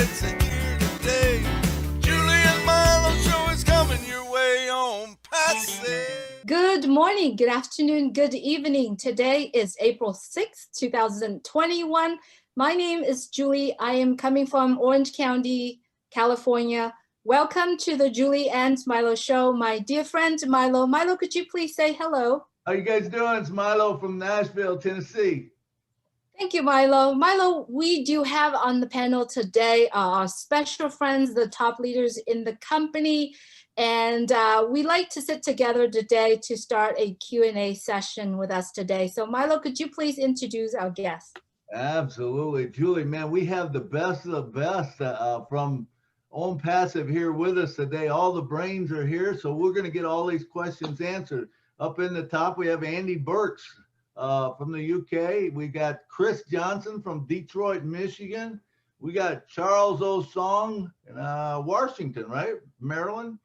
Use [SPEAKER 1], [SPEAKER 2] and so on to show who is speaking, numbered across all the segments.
[SPEAKER 1] dancing here today. Julie and Milo show is coming your way on Passive.
[SPEAKER 2] Good morning, good afternoon, good evening. Today is April 6th, 2021. My name is Julie. I am coming from Orange County, California. Welcome to the Julie and Milo show. My dear friend Milo. Milo, could you please say hello?
[SPEAKER 3] How you guys doing? It's Milo from Nashville, Tennessee.
[SPEAKER 2] Thank you, Milo. Milo, we do have on the panel today our special friends, the top leaders in the company. And we like to sit together today to start a Q&A session with us today. So Milo, could you please introduce our guests?
[SPEAKER 3] Absolutely. Julie, man, we have the best of the best from Onpassive here with us today. All the brains are here, so we're going to get all these questions answered. Up in the top, we have Andy Burks from the UK. We got Chris Johnson from Detroit, Michigan. We got Charles Osong in Washington, right? Maryland.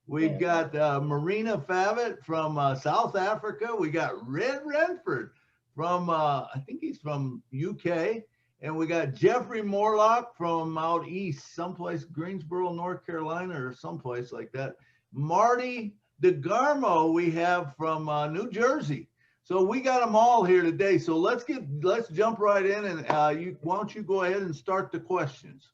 [SPEAKER 3] We got Marina Favitt from South Africa. We got Red Renford from, I think he's from UK. And we got Jeffrey Morlock from out east, someplace, Greensboro, North Carolina, or someplace like that. Marty DeGarmo we have from New Jersey. So we got them all here today. So let's jump right in, and why don't you go ahead and start the questions?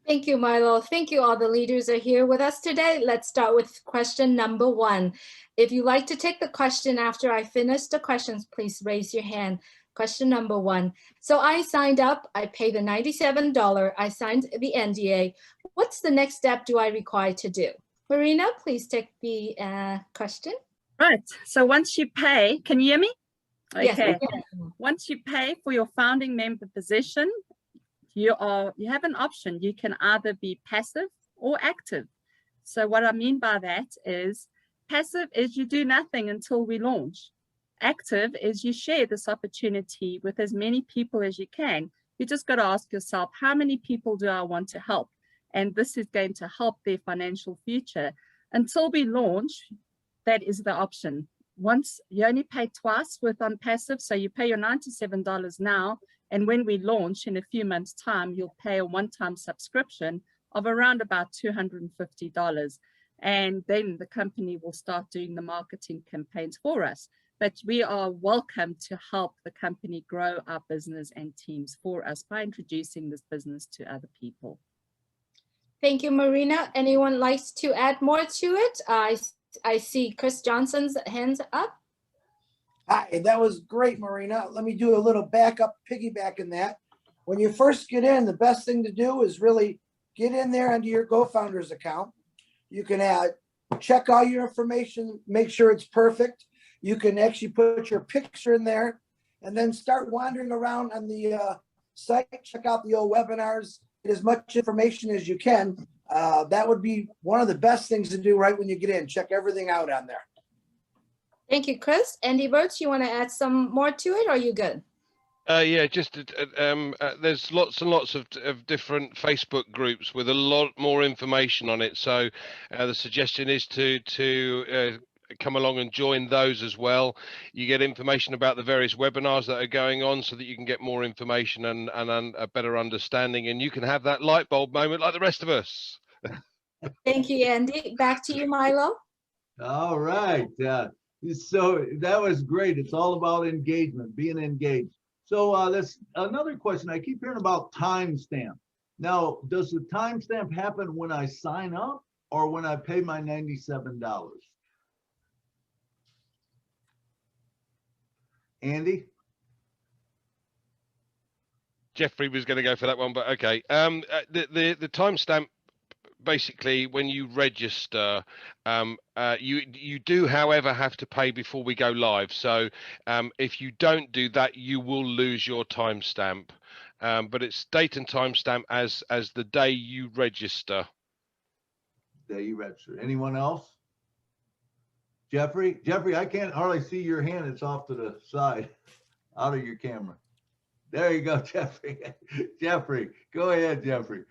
[SPEAKER 2] Thank you, Milo. Thank you. All the leaders are here with us today. Let's start with question number one. If you'd like to take the question after I finish the questions, please raise your hand. Question number one. So I signed up, I paid the $97, I signed the NDA. What's the next step do I require to do? Marina, please take the question.
[SPEAKER 4] Right, so once you pay, can you hear me? Okay.
[SPEAKER 2] Yes.
[SPEAKER 4] Once you pay for your founding member position, you have an option. You can either be passive or active. So what I mean by that is passive is you do nothing until we launch. Active is you share this opportunity with as many people as you can. You just got to ask yourself, how many people do I want to help? And this is going to help their financial future. Until we launch, that is the option. Once you only pay twice with Onpassive, so you pay your $97 now, and when we launch in a few months' time, you'll pay a one-time subscription of around about $250. And then the company will start doing the marketing campaigns for us. But we are welcome to help the company grow our business and teams for us by introducing this business to other people.
[SPEAKER 2] Thank you, Marina. Anyone likes to add more to it? I see Chris Johnson's hands up.
[SPEAKER 5] Hi, that was great, Marina. Let me do a little backup, piggyback in that. When you first get in, the best thing to do is really get in there under your GoFounders account. You can check all your information, make sure it's perfect. You can actually put your picture in there and then start wandering around on the site, check out the old webinars, get as much information as you can. That would be one of the best things to do right when you get in. Check everything out on there.
[SPEAKER 2] Thank you, Chris. Andy Burts, you want to add some more to it, or are you good?
[SPEAKER 6] Yeah, just there's lots and lots of different Facebook groups with a lot more information on it. So the suggestion is to come along and join those as well. You get information about the various webinars that are going on so that you can get more information and a better understanding, and you can have that light bulb moment like the rest of us.
[SPEAKER 2] Thank you, Andy. Back to you, Milo.
[SPEAKER 3] All right. So that was great. It's all about engagement, being engaged. So that's another question. I keep hearing about timestamp. Now, does the timestamp happen when I sign up or when I pay my $97? Andy?
[SPEAKER 6] Jeffrey was going to go for that one, but okay. The timestamp, basically, when you register, you do, however, have to pay before we go live. So if you don't do that, you will lose your timestamp. But it's date and timestamp as the day you register.
[SPEAKER 3] Day you register. Anyone else? Jeffrey, I can't hardly see your hand. It's off to the side, out of your camera. There you go, Jeffrey. Jeffrey, go ahead, Jeffrey.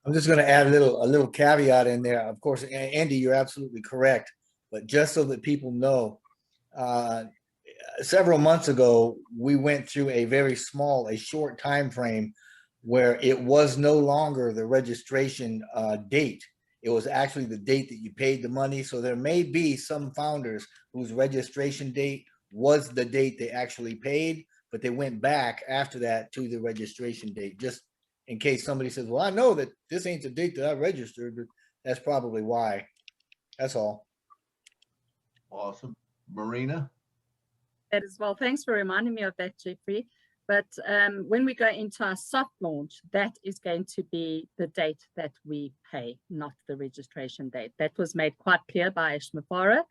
[SPEAKER 7] I'm just going to add a little caveat in there. Of course, Andy, you're absolutely correct. But just so that people know, several months ago, we went through a short time frame where it was no longer the registration date. It was actually the date that you paid the money. So there may be some founders whose registration date was the date they actually paid, but they went back after that to the registration date, just in case somebody says, well, I know that this ain't the date that I registered, but that's probably why. That's all.
[SPEAKER 3] Awesome. Marina?
[SPEAKER 4] That as well. Thanks for reminding me of that, Jeffrey. But when we go into our soft launch, that is going to be the date that we pay, not the registration date. That was made quite clear by Ishmafara.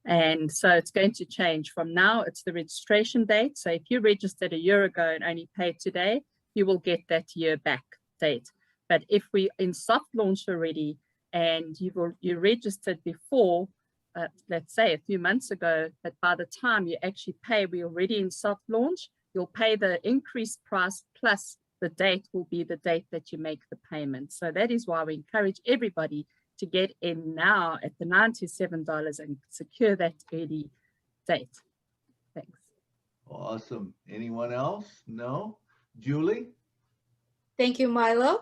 [SPEAKER 4] And so it's going to change from now. It's the registration date. So if you registered a year ago and only paid today, you will get that year back date. But if we in soft launch already and you registered before, let's say a few months ago, but by the time you actually pay, we're already in soft launch, you'll pay the increased price plus the date will be the date that you make the payment. So that is why we encourage everybody to get in now at the $97 and secure that early date. Thanks.
[SPEAKER 3] Awesome. Anyone else? No? Julie?
[SPEAKER 2] Thank you, Milo.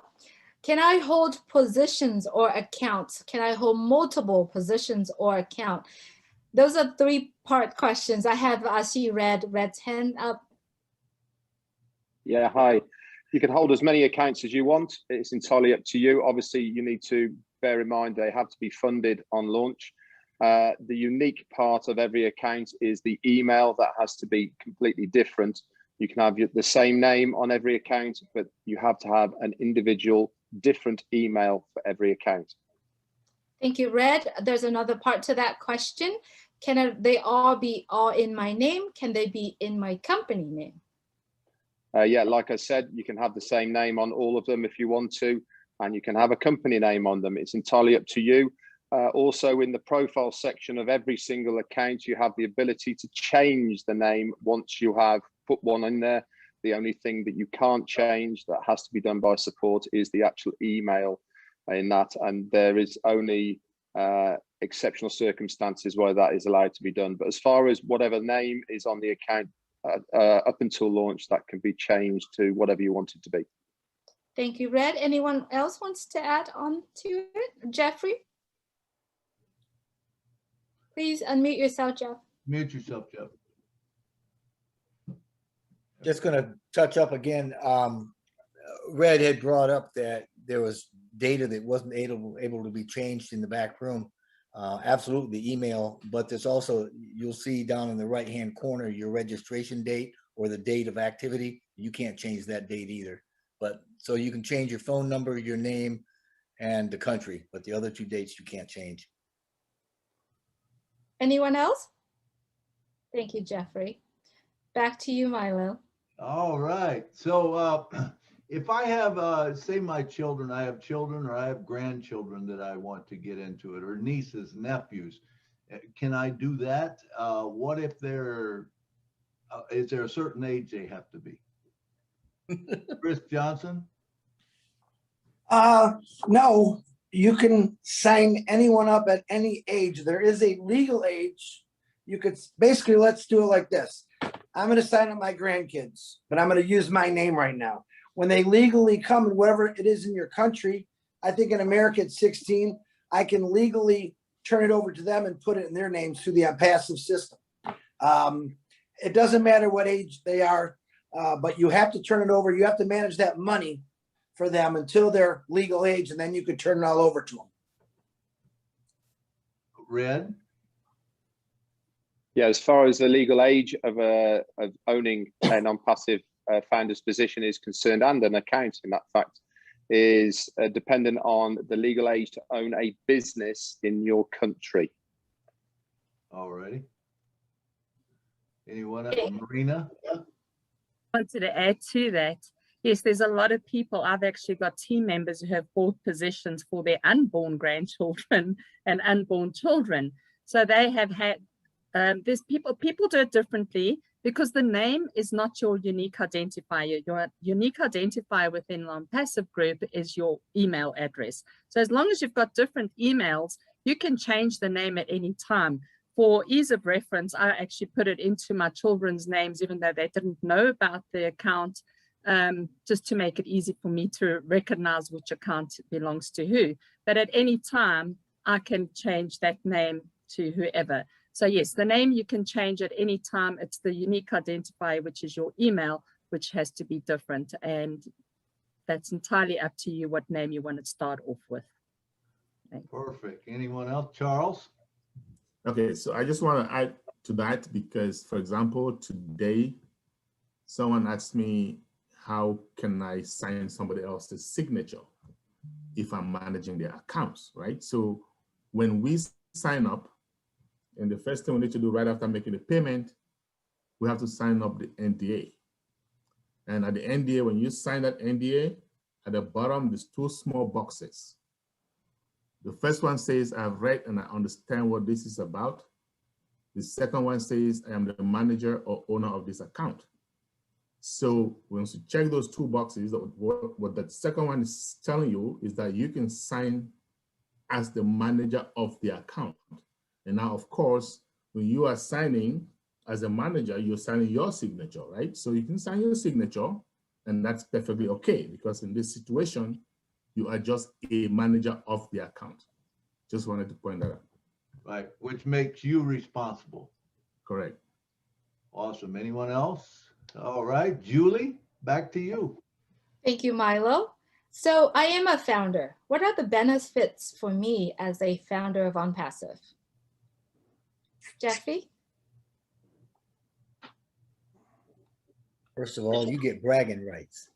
[SPEAKER 2] Can I hold positions or accounts? Can I hold multiple positions or account? Those are three-part questions. I see Red's hand up.
[SPEAKER 8] Yeah, hi. You can hold as many accounts as you want. It's entirely up to you. Obviously, you need to bear in mind they have to be funded on launch. The unique part of every account is the email that has to be completely different. You can have the same name on every account, but you have to have an individual different email for every account.
[SPEAKER 2] Thank you, Red. There's another part to that question. Can they all be all in my name? Can they be in my company name?
[SPEAKER 8] Yeah, like I said, you can have the same name on all of them if you want to, and you can have a company name on them. It's entirely up to you. Also, in the profile section of every single account, you have the ability to change the name once you have put one in there. The only thing that you can't change that has to be done by support is the actual email in that. And there is only exceptional circumstances where that is allowed to be done. But as far as whatever name is on the account up until launch, that can be changed to whatever you want it to be.
[SPEAKER 2] Thank you, Red. Anyone else wants to add on to it? Jeffrey? Please unmute yourself, Jeff.
[SPEAKER 3] Mute yourself, Jeff.
[SPEAKER 7] Just going to touch up again. Red had brought up that there was data that wasn't able to be changed in the back room. Absolutely, the email, but there's also, you'll see down in the right-hand corner, your registration date or the date of activity. You can't change that date either. But so you can change your phone number, your name, and the country, but the other two dates you can't change.
[SPEAKER 2] Anyone else? Thank you, Jeffrey. Back to you, Milo.
[SPEAKER 3] All right. So if I have, say my children, I have children or I have grandchildren that I want to get into it, or nieces, nephews, can I do that? What if they're, is there a certain age they have to be? Chris Johnson?
[SPEAKER 5] No, you can sign anyone up at any age. There is a legal age. You could basically, let's do it like this. I'm going to sign up my grandkids, but I'm going to use my name right now. When they legally come and whatever it is in your country, I think in America at 16, I can legally turn it over to them and put it in their names through the Onpassive system. It doesn't matter what age they are, but you have to turn it over. You have to manage that money for them until they're legal age, and then you could turn it all over to them.
[SPEAKER 3] Red?
[SPEAKER 8] Yeah, as far as the legal age of owning a non-passive founder's position is concerned, and an account in that fact, is dependent on the legal age to own a business in your country.
[SPEAKER 3] All righty. Anyone else? Marina?
[SPEAKER 4] Wanted to add to that. Yes, there's a lot of people. I've actually got team members who have bought positions for their unborn grandchildren and unborn children. So they have had, there's people do it differently because the name is not your unique identifier. Your unique identifier within Onpassive group is your email address. So as long as you've got different emails, you can change the name at any time. For ease of reference, I actually put it into my children's names, even though they didn't know about the account. just to make it easy for me to recognize which account belongs to who. But at any time, I can change that name to whoever. So yes, the name you can change at any time. It's the unique identifier, which is your email, which has to be different. And that's entirely up to you what name you want to start off with. Okay.
[SPEAKER 3] Perfect. Anyone else? Charles?
[SPEAKER 9] Okay, so I just want to add to that because, for example, today, someone asked me, how can I sign somebody else's signature if I'm managing their accounts, right? So when we sign up, and the first thing we need to do right after making the payment, we have to sign up the NDA. And at the NDA, when you sign that NDA, at the bottom, there's two small boxes. The first one says, I've read and I understand what this is about. The second one says, I am the manager or owner of this account. So once you check those two boxes, what the second one is telling you is that you can sign as the manager of the account. And now, of course, when you are signing as a manager, you're signing your signature, right? So you can sign your signature, and that's perfectly okay, because in this situation, you are just a manager of the account. Just wanted to point that out.
[SPEAKER 3] Right, which makes you responsible.
[SPEAKER 9] Correct.
[SPEAKER 3] Awesome. Anyone else? All right, Julie, back to you.
[SPEAKER 2] Thank you, Milo. So I am a founder. What are the benefits for me as a founder of Onpassive? Jeffy?
[SPEAKER 7] First of all, you get bragging rights.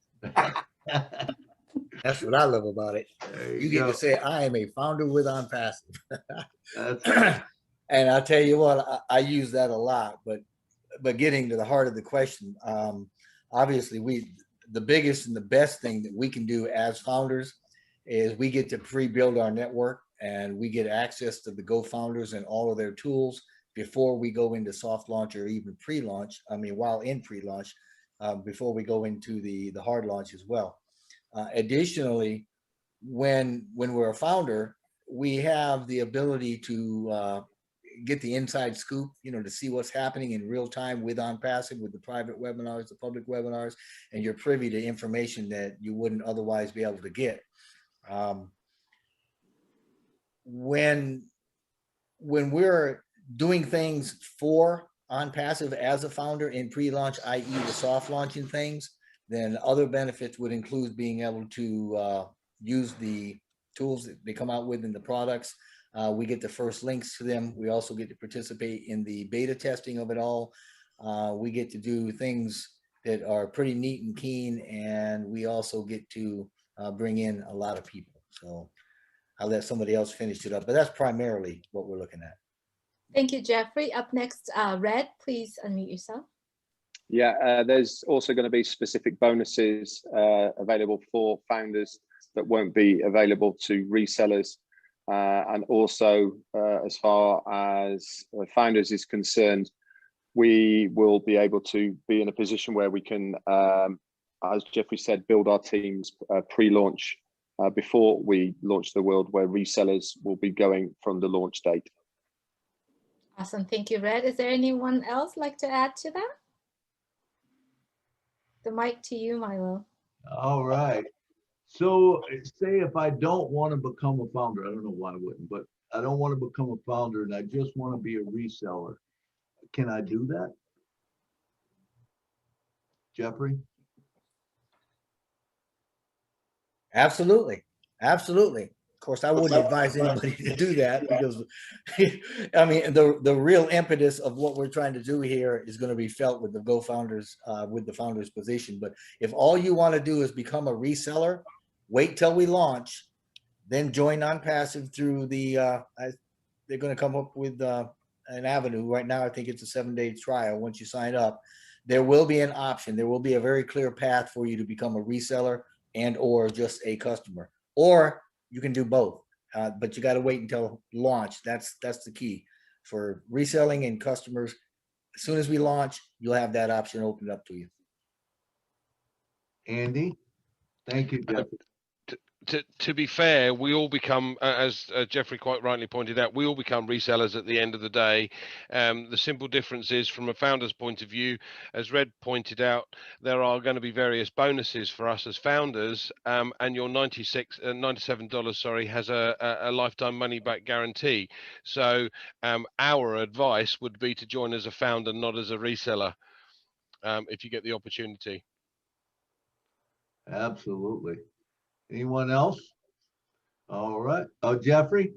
[SPEAKER 7] That's what I love about it. You get to say, I am a founder with Onpassive.
[SPEAKER 3] That's right.
[SPEAKER 7] And I'll tell you what, I use that a lot, but getting to the heart of the question, obviously the biggest and the best thing that we can do as founders is we get to pre-build our network, and we get access to the Go founders and all of their tools before we go into soft launch or even pre-launch. I mean, while in pre-launch, before we go into the hard launch as well. Additionally, when we're a founder, we have the ability to get the inside scoop, to see what's happening in real time with Onpassive, with the private webinars, the public webinars, and you're privy to information that you wouldn't otherwise be able to get. When we're doing things for Onpassive as a founder in pre-launch, i.e. the soft launching things, then other benefits would include being able to use the tools that they come out with in the products. We get the first links to them. We also get to participate in the beta testing of it all. We get to do things that are pretty neat and keen, and we also get to bring in a lot of people. So I'll let somebody else finish it up, but that's primarily what we're looking at.
[SPEAKER 2] Thank you, Jeffrey. Up next, Red, please unmute yourself.
[SPEAKER 8] Yeah, there's also going to be specific bonuses available for founders that won't be available to resellers. And also, as far as founders is concerned, we will be able to be in a position where we can, as Jeffrey said, build our teams pre-launch before we launch the world, where resellers will be going from the launch date.
[SPEAKER 2] Awesome. Thank you, Red. Is there anyone else like to add to that? The mic to you, Milo.
[SPEAKER 3] All right. So say if I don't want to become a founder, I don't know why I wouldn't, but I don't want to become a founder and I just want to be a reseller. Can I do that? Jeffrey?
[SPEAKER 7] Absolutely. Absolutely. Of course, I wouldn't advise anybody to do that because, I mean, the real impetus of what we're trying to do here is going to be felt with the Go founders, with the founders position. But if all you want to do is become a reseller, wait till we launch, then join Onpassive through the, they're going to come up with an avenue. Right now, I think it's a 7-day trial. Once you sign up, there will be an option. There will be a very clear path for you to become a reseller and or just a customer, or you can do both, but you got to wait until launch. That's the key for reselling and customers. As soon as we launch, you'll have that option opened up to you.
[SPEAKER 3] Andy? Thank you, Jeffrey.
[SPEAKER 6] to be fair, we all become, as Jeffrey quite rightly pointed out, we all become resellers at the end of the day. The simple difference is, from a founder's point of view, as Red pointed out, there are going to be various bonuses for us as founders, and your $97, sorry, has a lifetime money back guarantee. So our advice would be to join as a founder, not as a reseller, if you get the opportunity.
[SPEAKER 3] Absolutely. Anyone else? All right. Oh, Jeffrey?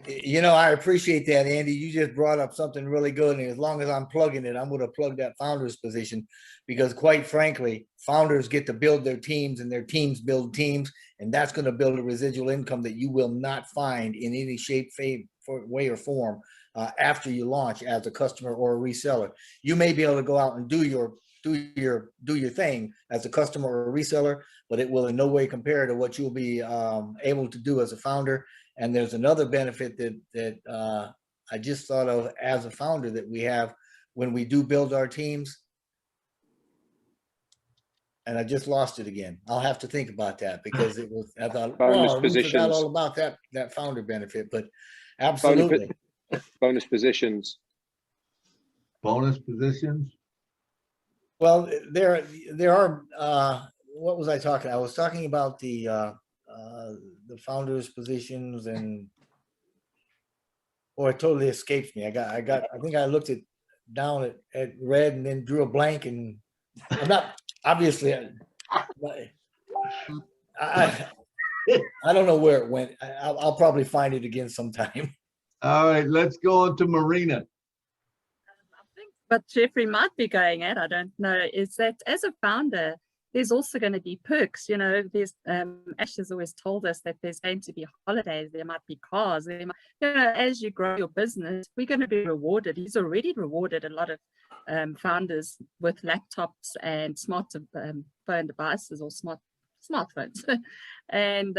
[SPEAKER 7] You know, I appreciate that, Andy. You just brought up something really good. And as long as I'm plugging it, I'm going to plug that founder's position, because quite frankly, founders get to build their teams and their teams build teams. And that's going to build a residual income that you will not find in any shape, way or form after you launch as a customer or a reseller. You may be able to go out and do your thing as a customer or a reseller, but it will in no way compare to what you'll be able to do as a founder. And there's another benefit that I just thought of as a founder that we have when we do build our teams. And I just lost it again. I'll have to think about that, because it was, I thought, oh, we forgot all about that founder benefit, but absolutely.
[SPEAKER 8] Bonus positions.
[SPEAKER 3] Bonus positions?
[SPEAKER 7] Well, there are, what was I talking? I was talking about the founders positions, and it totally escapes me. I think I looked down at Red and then drew a blank, and I'm not, obviously, I don't know where it went. I'll probably find it again sometime.
[SPEAKER 3] All right, let's go on to Marina.
[SPEAKER 4] But Jeffrey might be going at, I don't know, is that as a founder, there's also going to be perks. You know, there's Ash has always told us that there's going to be holidays, there might be cars, there might, you know, as you grow your business, we're going to be rewarded. He's already rewarded a lot of founders with laptops and smart phone devices, or smartphones. And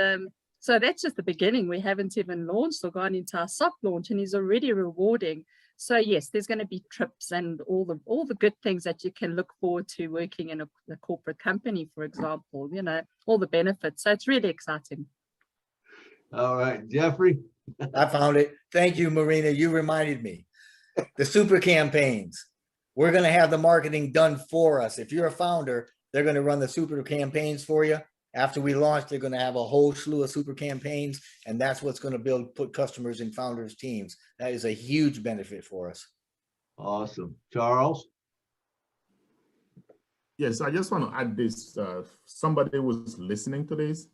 [SPEAKER 4] so that's just the beginning. We haven't even launched or gone into our soft launch, and he's already rewarding. So yes, there's going to be trips and all the good things that you can look forward to working in a corporate company, for example, you know, all the benefits. So it's really exciting.
[SPEAKER 3] All right, Jeffrey.
[SPEAKER 7] I found it. Thank you, Marina. You reminded me. The super campaigns. We're going to have the marketing done for us. If you're a founder, they're going to run the super campaigns for you. After we launch, they're going to have a whole slew of super campaigns, and that's what's going to put customers in founders' teams. That is a huge benefit for us.
[SPEAKER 3] Awesome. Charles?
[SPEAKER 9] Yes, I just want to add this. Somebody was listening to this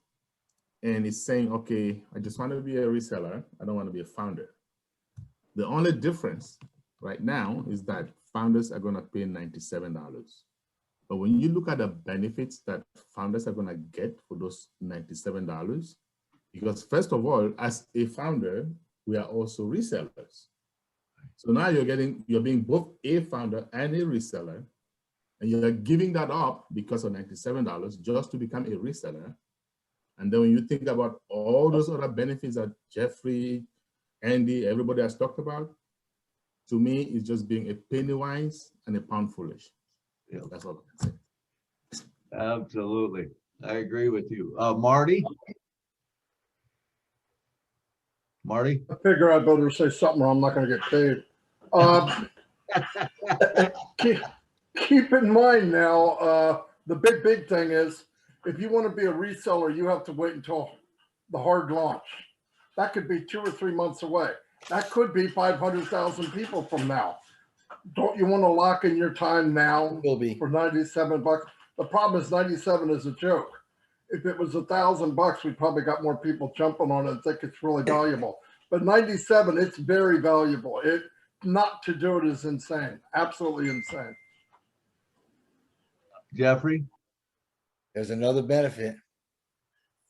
[SPEAKER 9] and is saying, okay, I just want to be a reseller. I don't want to be a founder. The only difference right now is that founders are going to pay $97. But when you look at the benefits that founders are going to get for those $97, because first of all, as a founder, we are also resellers. So now you're being both a founder and a reseller, and you're giving that up because of $97 just to become a reseller. And then when you think about all those other benefits that Jeffrey, Andy, everybody has talked about, to me, it's just being a penny wise and a pound foolish. Yeah, that's all I can say.
[SPEAKER 3] Absolutely. I agree with you. Marty? Marty?
[SPEAKER 10] I figure I better say something or I'm not going to get paid. Keep in mind now, the big thing is, if you want to be a reseller, you have to wait until the hard launch. That could be 2 or 3 months away. That could be 500,000 people from now. Don't you want to lock in your time now for $97? The problem is 97 is a joke. If it was $1,000, we probably got more people jumping on it and think it's really valuable. But 97, it's very valuable. Not to do it is insane. Absolutely insane.
[SPEAKER 3] Jeffrey?
[SPEAKER 7] There's another benefit.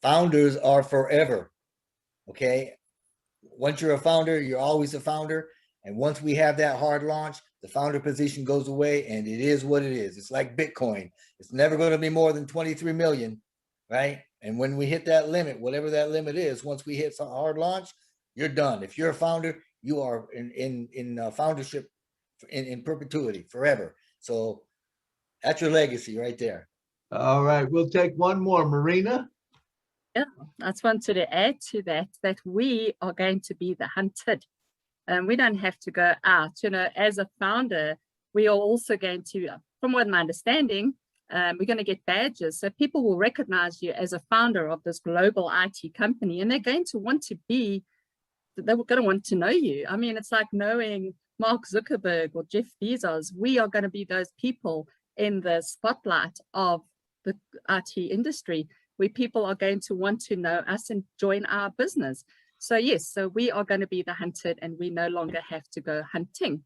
[SPEAKER 7] Founders are forever. Okay. Once you're a founder, you're always a founder. And once we have that hard launch, the founder position goes away, and it is what it is. It's like Bitcoin. It's never going to be more than 23 million, right? And when we hit that limit, whatever that limit is, once we hit some hard launch, you're done. If you're a founder, you are in foundership in perpetuity forever. So that's your legacy right there.
[SPEAKER 3] All right, we'll take one more. Marina?
[SPEAKER 4] I just wanted to add to that, that we are going to be the hunted. And we don't have to go out. You know, as a founder, we are also going to, from what my understanding, we're going to get badges. So people will recognize you as a founder of this global IT company, and they're going to want to know you. I mean, it's like knowing Mark Zuckerberg or Jeff Bezos. We are going to be those people in the spotlight of the IT industry, where people are going to want to know us and join our business. So yes, so we are going to be the hunted, and we no longer have to go hunting.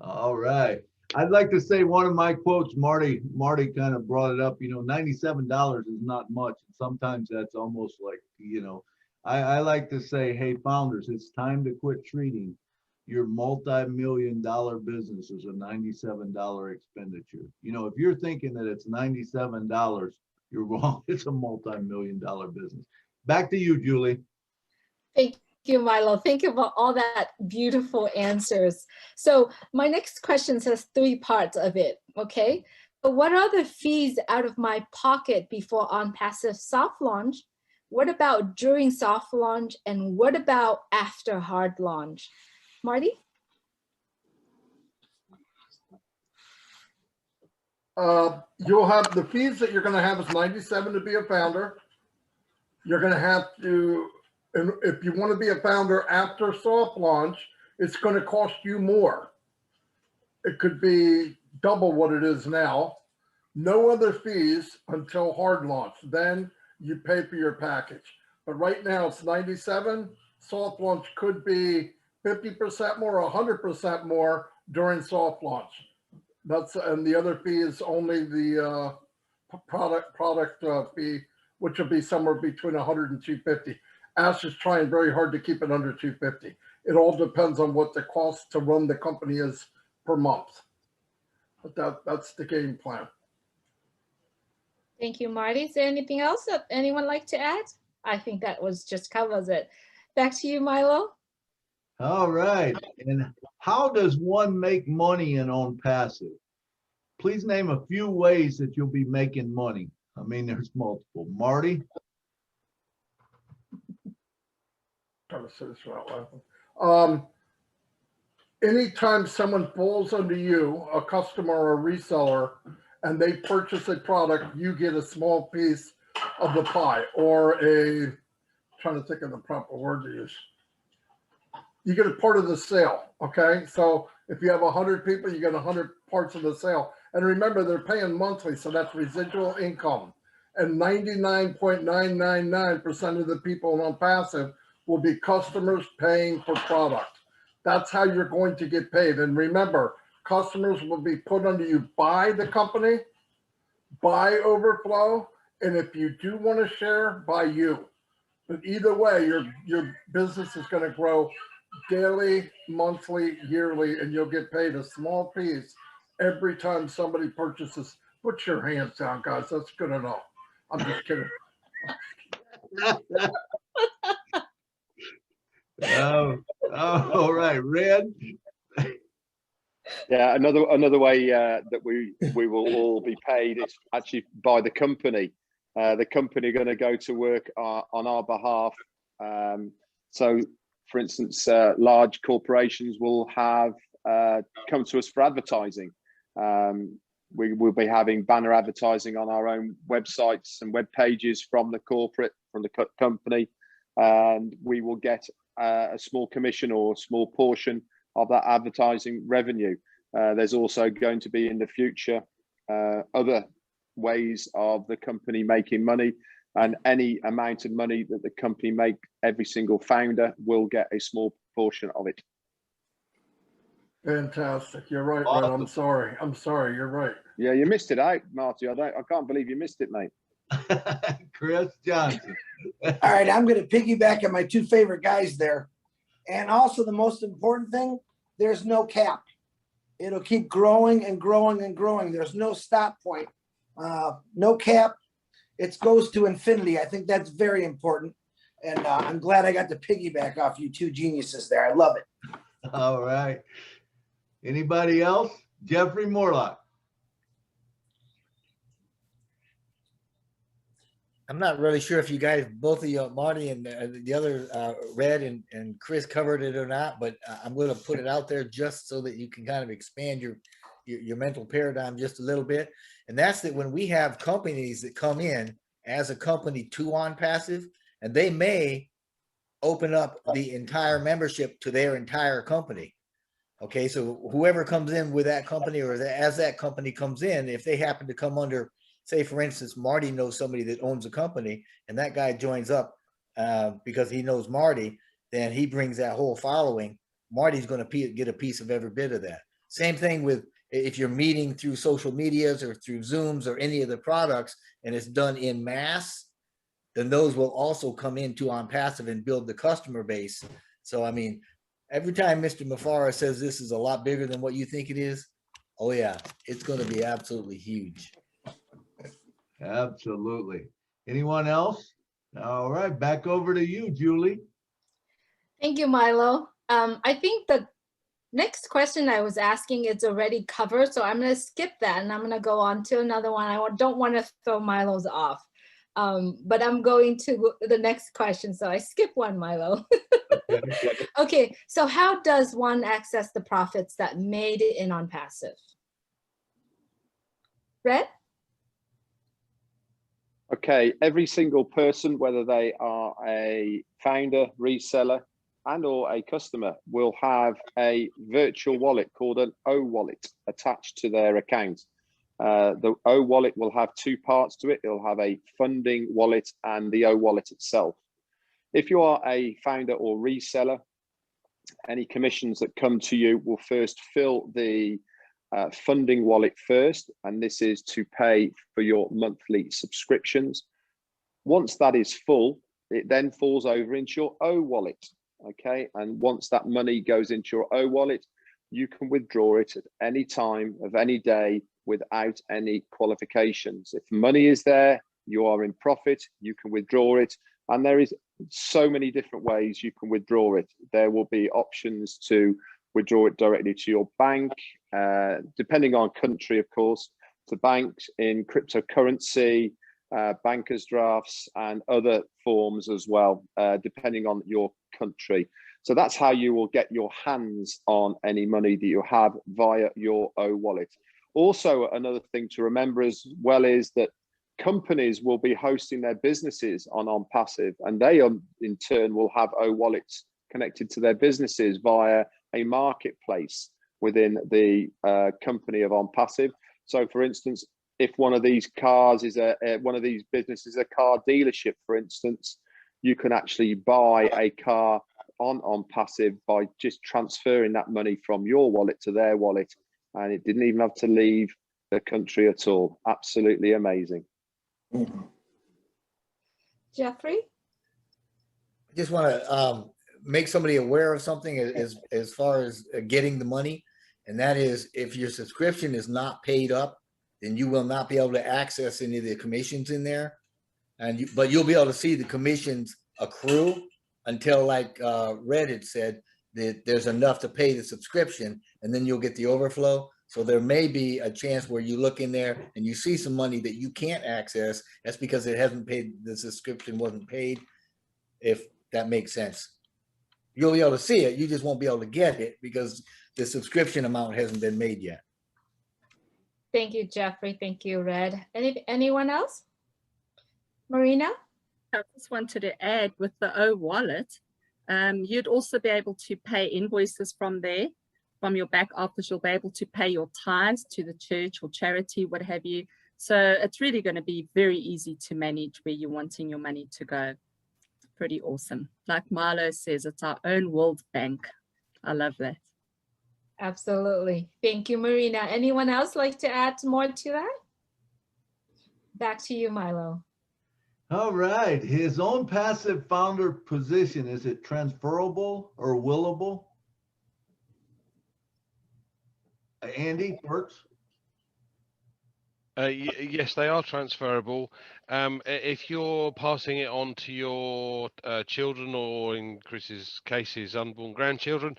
[SPEAKER 3] All right. I'd like to say one of my quotes, Marty kind of brought it up, you know, $97 is not much. Sometimes that's almost like, you know, I like to say, hey, founders, it's time to quit treating your multi-million-dollar business as a $97 expenditure. You know, if you're thinking that it's $97, you're wrong. It's a multi-million-dollar business. Back to you, Julie.
[SPEAKER 2] Thank you, Milo. Thank you for all that beautiful answers. So my next question says 3 parts of it, okay? So what are the fees out of my pocket before Onpassive soft launch? What about during soft launch? And what about after hard launch? Marty?
[SPEAKER 10] You'll have the fees that you're going to have is $97 to be a founder. You're going to have to, and if you want to be a founder after soft launch, it's going to cost you more. It could be double what it is now. No other fees until hard launch. Then you pay for your package. But right now it's 97. Soft launch could be 50% more, 100% more during soft launch. And the other fee is only the product fee, which will be somewhere between 100 and 250. Ash is trying very hard to keep it under 250. It all depends on what the cost to run the company is per month. But that's the game plan.
[SPEAKER 2] Thank you, Marty. Is there anything else that anyone like to add? I think that just covers it. Back to you, Milo.
[SPEAKER 3] All right. And how does one make money in Onpassive? Please name a few ways that you'll be making money. I mean, there's multiple. Marty?
[SPEAKER 10] Trying to say this out loud. Anytime someone falls under you, a customer or a reseller, and they purchase a product, you get a small piece of the pie, or trying to think of the proper word to use. You get a part of the sale, okay? So if you have 100 people, you get 100 parts of the sale. And remember, they're paying monthly, so that's residual income. And 99.999% of the people on Onpassive will be customers paying for product. That's how you're going to get paid. And remember, customers will be put under you by the company, by Overflow, and if you do want to share, by you. But either way, your business is going to grow daily, monthly, yearly, and you'll get paid a small piece every time somebody purchases. Put your hands down, guys. That's good enough. I'm just kidding.
[SPEAKER 3] All right, Red.
[SPEAKER 8] Yeah, another way that we will all be paid is actually by the company. The company are going to go to work on our behalf. So, for instance, large corporations will have come to us for advertising. We will be having banner advertising on our own websites and web pages from the company, and we will get a small commission or a small portion of that advertising revenue. There's also going to be in the future other ways of the company making money, and any amount of money that the company make, every single founder will get a small portion of it.
[SPEAKER 10] Fantastic. You're right,
[SPEAKER 3] Awesome.
[SPEAKER 10] Red. I'm sorry. You're right.
[SPEAKER 8] Yeah, you missed it out, Marty. I can't believe you missed it, mate.
[SPEAKER 3] Chris Johnson.
[SPEAKER 5] All right, I'm going to piggyback on my 2 favorite guys there. And also the most important thing, there's no cap. It'll keep growing and growing and growing. There's no stop point. No cap. It goes to infinity. I think that's very important. And I'm glad I got to piggyback off you 2 geniuses there. I love it.
[SPEAKER 3] All right. Anybody else? Jeffrey Morlock.
[SPEAKER 7] I'm not really sure if you guys, both of you, Marty and the other Red and Chris covered it or not, but I'm going to put it out there just so that you can kind of expand your mental paradigm just a little bit. And that's that when we have companies that come in as a company to Onpassive, and they may open up the entire membership to their entire company. Okay, so whoever comes in with that company, or as that company comes in, if they happen to come under, say for instance, Marty knows somebody that owns a company, and that guy joins up because he knows Marty, then he brings that whole following. Marty's going to get a piece of every bit of that. Same thing with if you're meeting through social medias or through Zooms or any of the products, and it's done in mass, then those will also come into Onpassive and build the customer base. So, I mean, every time Mr. Mafara says this is a lot bigger than what you think it is, oh yeah, it's going to be absolutely huge.
[SPEAKER 3] Absolutely. Anyone else? All right, back over to you, Julie.
[SPEAKER 2] Thank you, Milo. I think the next question I was asking is already covered, so I'm going to skip that and I'm going to go on to another one. I don't want to throw Milo's off, but I'm going to the next question, so I skip one, Milo. Okay, so how does one access the profits that made in Onpassive? Red?
[SPEAKER 8] Okay, every single person, whether they are a founder, reseller, and or a customer, will have a virtual wallet called an O wallet attached to their account. The O wallet will have two parts to it. It'll have a funding wallet and the O wallet itself. If you are a founder or reseller, any commissions that come to you will first fill the funding wallet first, and this is to pay for your monthly subscriptions. Once that is full, it then falls over into your O wallet. Okay, and once that money goes into your O wallet, you can withdraw it at any time of any day without any qualifications. If money is there, you are in profit, you can withdraw it, and there is so many different ways you can withdraw it. There will be options to withdraw it directly to your bank, depending on country, of course, to banks in cryptocurrency, bankers drafts, and other forms as well, depending on your country. So that's how you will get your hands on any money that you have via your O wallet. Also, another thing to remember as well is that companies will be hosting their businesses on Onpassive, and they in turn will have O wallets connected to their businesses via a marketplace within the company of Onpassive. So for instance, if one of these cars is one of these businesses, a car dealership, for instance, you can actually buy a car on Onpassive by just transferring that money from your wallet to their wallet, and it didn't even have to leave the country at all. Absolutely amazing.
[SPEAKER 2] Jeffrey?
[SPEAKER 7] I just want to make somebody aware of something as far as getting the money, and that is if your subscription is not paid up, then you will not be able to access any of the commissions in there, but you'll be able to see the commissions accrue until, like Red had said, that there's enough to pay the subscription, and then you'll get the overflow. So there may be a chance where you look in there and you see some money that you can't access. That's because it hasn't paid, the subscription wasn't paid, if that makes sense. You'll be able to see it, you just won't be able to get it because the subscription amount hasn't been made yet.
[SPEAKER 2] Thank you, Jeffrey. Thank you, Red. Anyone else? Marina?
[SPEAKER 4] I just wanted to add with the O wallet, you'd also be able to pay invoices from there, from your back office. You'll be able to pay your tithes to the church or charity, what have you. So it's really going to be very easy to manage where you're wanting your money to go. Pretty awesome. Like Milo says, it's our own world bank. I love that.
[SPEAKER 2] Absolutely. Thank you, Marina. Anyone else like to add more to that? Back to you, Milo.
[SPEAKER 3] All right. His Onpassive founder position, is it transferable or willable? Andy, works?
[SPEAKER 6] Yes, they are transferable. If you're passing it on to your children, or in Chris's case, his unborn grandchildren,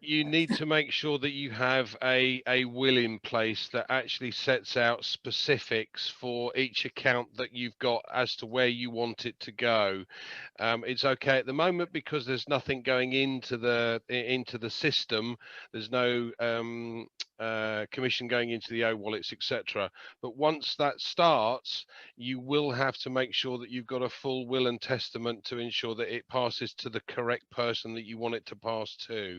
[SPEAKER 6] you need to make sure that you have a will in place that actually sets out specifics for each account that you've got as to where you want it to go. It's okay at the moment because there's nothing going into the system. There's no commission going into the O-wallets, etc. But once that starts, you will have to make sure that you've got a full will and testament to ensure that it passes to the correct person that you want it to pass to.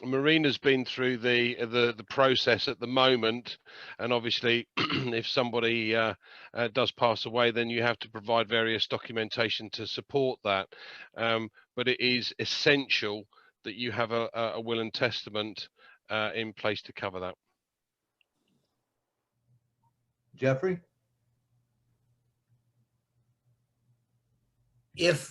[SPEAKER 6] Marina's been through the process at the moment, and obviously if somebody does pass away, then you have to provide various documentation to support that, but it is essential that you have a will and testament in place to cover that.
[SPEAKER 3] Jeffrey?
[SPEAKER 7] If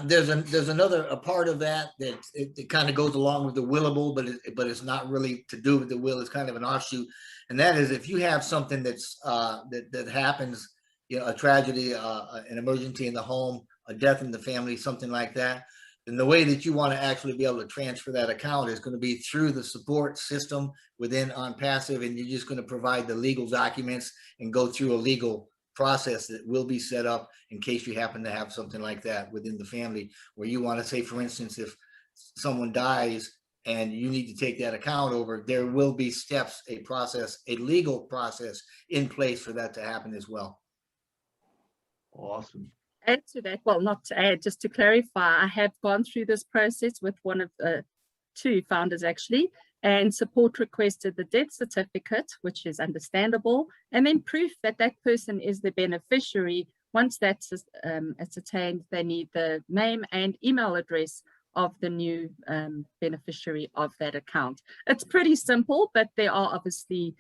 [SPEAKER 7] there's another part of that it kind of goes along with the willable, but it's not really to do with the will. It's kind of an offshoot, and that is if you have something that's that happens, you know, a tragedy, an emergency in the home, a death in the family, something like that, then the way that you want to actually be able to transfer that account is going to be through the support system within Onpassive, and you're just going to provide the legal documents and go through a legal process that will be set up in case you happen to have something like that within the family, where you want to say, for instance, if someone dies and you need to take that account over, there will be steps, a process, a legal process in place for that to happen as well.
[SPEAKER 3] Awesome.
[SPEAKER 4] Add to that, well, not to add, just to clarify, I have gone through this process with one of the two founders actually, and support requested the death certificate, which is understandable, and then proof that that person is the beneficiary. Once that's ascertained, they need the name and email address of the new beneficiary of that account. It's pretty simple, but there are obviously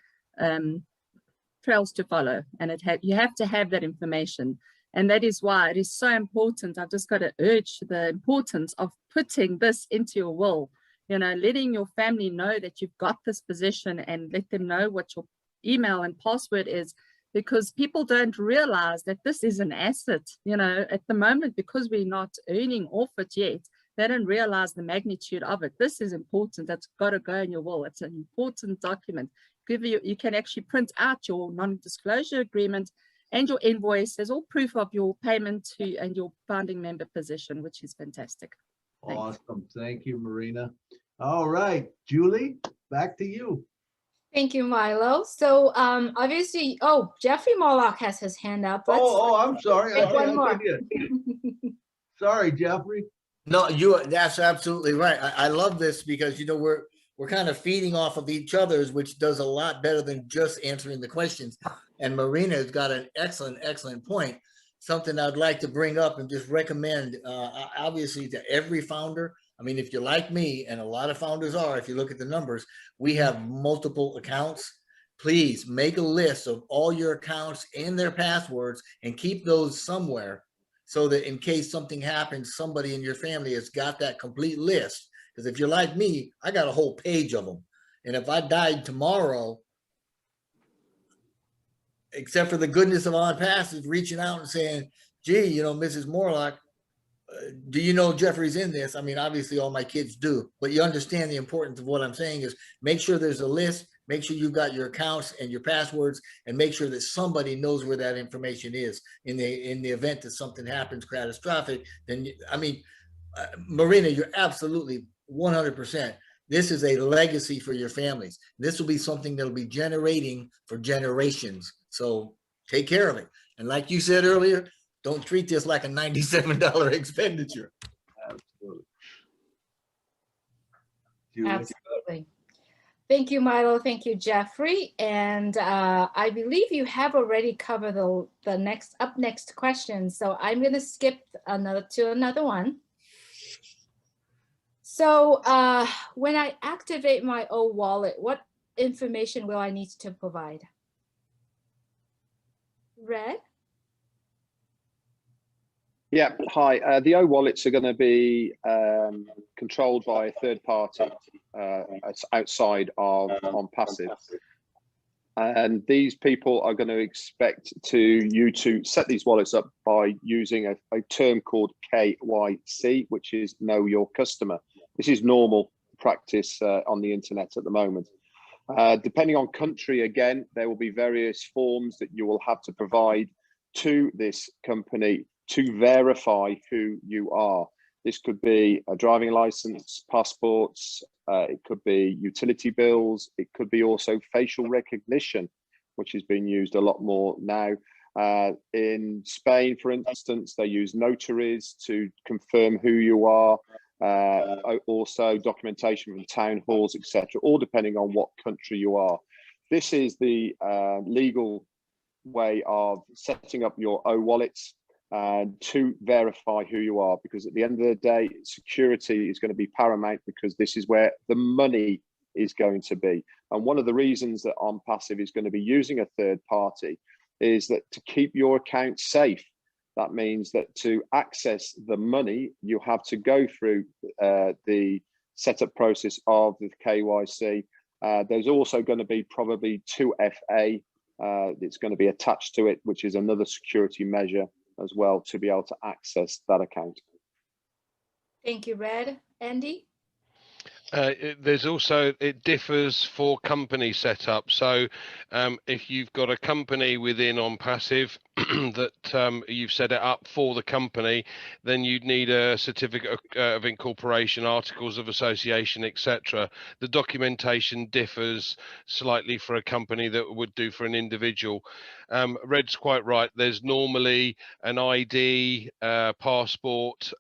[SPEAKER 4] trails to follow, and you have to have that information. And that is why it is so important. I've just got to urge the importance of putting this into your will, you know, letting your family know that you've got this position, and let them know what your email and password is, because people don't realize that this is an asset, you know, at the moment, because we're not earning off it yet. They don't realize the magnitude of it. This is important. That's got to go in your will. It's an important document. You can actually print out your non-disclosure agreement and your invoice as all proof of your payment to and your founding member position, which is fantastic. Thanks.
[SPEAKER 3] Awesome. Thank you, Marina. All right, Julie, back to you.
[SPEAKER 2] Thank you, Milo. So obviously, Jeffrey Morlock has his hand up.
[SPEAKER 3] I'm sorry.
[SPEAKER 2] Take one
[SPEAKER 3] I
[SPEAKER 2] more.
[SPEAKER 3] did. Sorry, Jeffrey.
[SPEAKER 7] No, that's absolutely right. I love this because, you know, we're kind of feeding off of each other's, which does a lot better than just answering the questions. And Marina has got an excellent point. Something I'd like to bring up and just recommend, obviously, to every founder. I mean, if you're like me, and a lot of founders are, if you look at the numbers, we have multiple accounts. Please make a list of all your accounts and their passwords and keep those somewhere, so that in case something happens, somebody in your family has got that complete list. Because if you're like me, I got a whole page of them. And if I died tomorrow, except for the goodness of Onpassive reaching out and saying, gee, you know, Mrs. Morlock, do you know Jeffrey's in this? I mean, obviously all my kids do, but you understand the importance of what I'm saying is make sure there's a list, make sure you've got your accounts and your passwords, and make sure that somebody knows where that information is in the event that something happens catastrophic. Then, I mean, Marina, you're absolutely 100%. This is a legacy for your families. This will be something that'll be generating for generations. So take care of it. And like you said earlier, don't treat this like a $97 expenditure.
[SPEAKER 3] Absolutely.
[SPEAKER 2] Absolutely. Thank you, Milo. Thank you, Jeffrey. And I believe you have already covered the next question. So I'm going to skip another one. So when I activate my O-wallet, what information will I need to provide? Red?
[SPEAKER 8] Yeah, hi. The O-wallets are going to be controlled by a third party outside of Onpassive. And these people are going to expect you to set these wallets up by using a term called KYC, which is Know Your Customer. This is normal practice on the internet at the moment. Depending on country, again, there will be various forms that you will have to provide to this company to verify who you are. This could be a driving license, passports, it could be utility bills, it could be also facial recognition, which is being used a lot more now. In Spain, for instance, they use notaries to confirm who you are, also documentation from town halls, etc., all depending on what country you are. This is the legal way of setting up your wallets to verify who you are, because at the end of the day, security is going to be paramount, because this is where the money is going to be. And one of the reasons that Onpassive is going to be using a third party is that to keep your account safe. That means that to access the money, you have to go through the setup process of the KYC. There's also going to be probably 2FA that's going to be attached to it, which is another security measure as well to be able to access that account.
[SPEAKER 2] Thank you, Red. Andy?
[SPEAKER 6] There's also, it differs for company setup. So if you've got a company within Onpassive that you've set it up for the company, then you'd need a certificate of incorporation, articles of association, etc. The documentation differs slightly for a company that would do for an individual. Red's quite right. There's normally an ID, passport,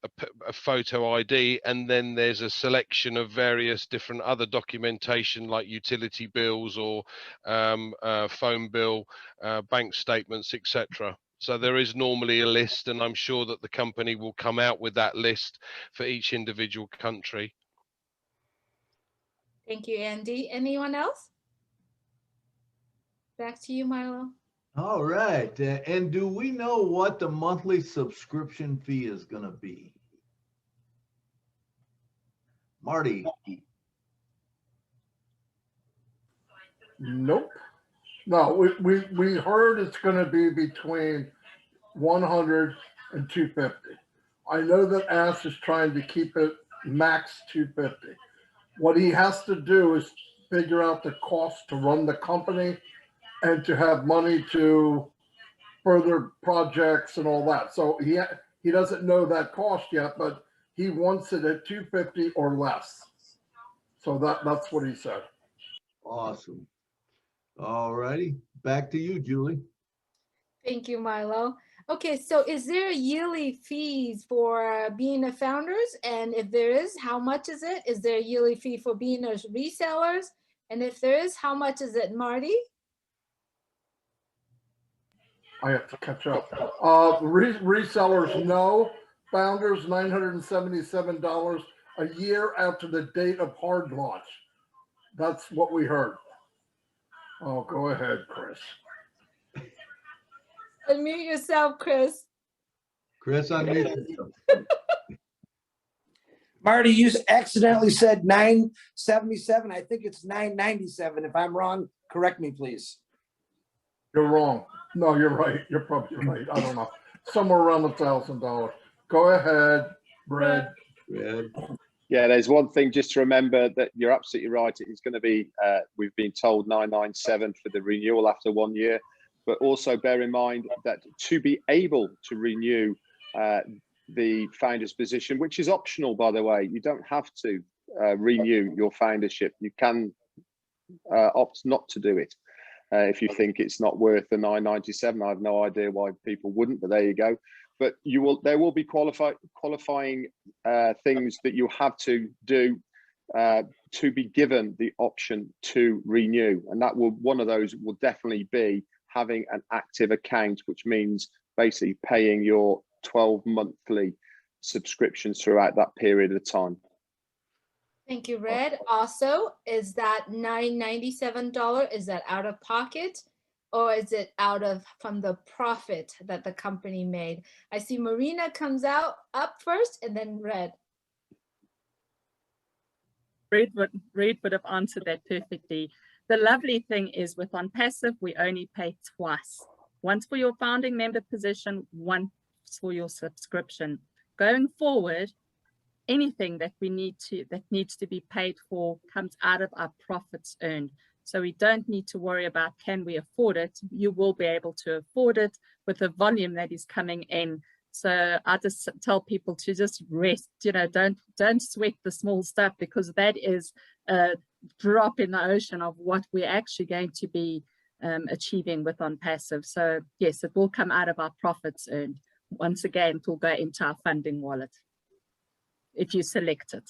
[SPEAKER 6] a photo ID, and then there's a selection of various different other documentation like utility bills or phone bill, bank statements, etc. So there is normally a list, and I'm sure that the company will come out with that list for each individual country.
[SPEAKER 2] Thank you, Andy. Anyone else? Back to you, Milo.
[SPEAKER 3] All right. And do we know what the monthly subscription fee is going to be? Marty?
[SPEAKER 10] Nope. No, we heard it's going to be between 100 and 250. I know that Ash is trying to keep it max 250. What he has to do is figure out the cost to run the company and to have money to further projects and all that. So he doesn't know that cost yet, but he wants it at 250 or less. So that's what he said.
[SPEAKER 3] Awesome. All righty. Back to you, Julie.
[SPEAKER 2] Thank you, Milo. Okay, so is there yearly fees for being a founders? And if there is, how much is it? Is there a yearly fee for being a resellers? And if there is, how much is it, Marty?
[SPEAKER 10] I have to catch up. Resellers, no. Founders, $977 a year after the date of hard launch. That's what we heard. Oh, go ahead, Chris.
[SPEAKER 2] Unmute yourself, Chris.
[SPEAKER 3] Chris, unmute yourself.
[SPEAKER 5] Marty, you accidentally said 977. I think it's 997. If I'm wrong, correct me, please.
[SPEAKER 10] You're wrong. No, you're right. You're probably right. I don't know. Somewhere around $1,000. Go ahead, Brad.
[SPEAKER 8] Yeah, there's one thing just to remember, that you're absolutely right. It's going to be, we've been told 997 for the renewal after 1 year. But also bear in mind that to be able to renew the founder's position, which is optional, by the way, you don't have to renew your foundership. You can opt not to do it if you think it's not worth the 997. I have no idea why people wouldn't, but there you go. But there will be qualifying things that you have to do to be given the option to renew, and one of those will definitely be having an active account, which means basically paying your 12 monthly subscriptions throughout that period of time.
[SPEAKER 2] Thank you, Red. Also, is that $997, is that out of pocket, or is it from the profit that the company made? I see Marina comes up first, and then Red.
[SPEAKER 4] Red would have answered that perfectly. the lovely thing is with Onpassive, we only pay twice. Once for your founding member position, once for your subscription. Going forward, anything that needs to be paid for comes out of our profits earned. So we don't need to worry about, can we afford it? You will be able to afford it with the volume that is coming in. So I just tell people to just rest, don't sweat the small stuff, because that is a drop in the ocean of what we're actually going to be achieving with Onpassive. So yes, it will come out of our profits earned. Once again, it will go into our funding wallet if you select it.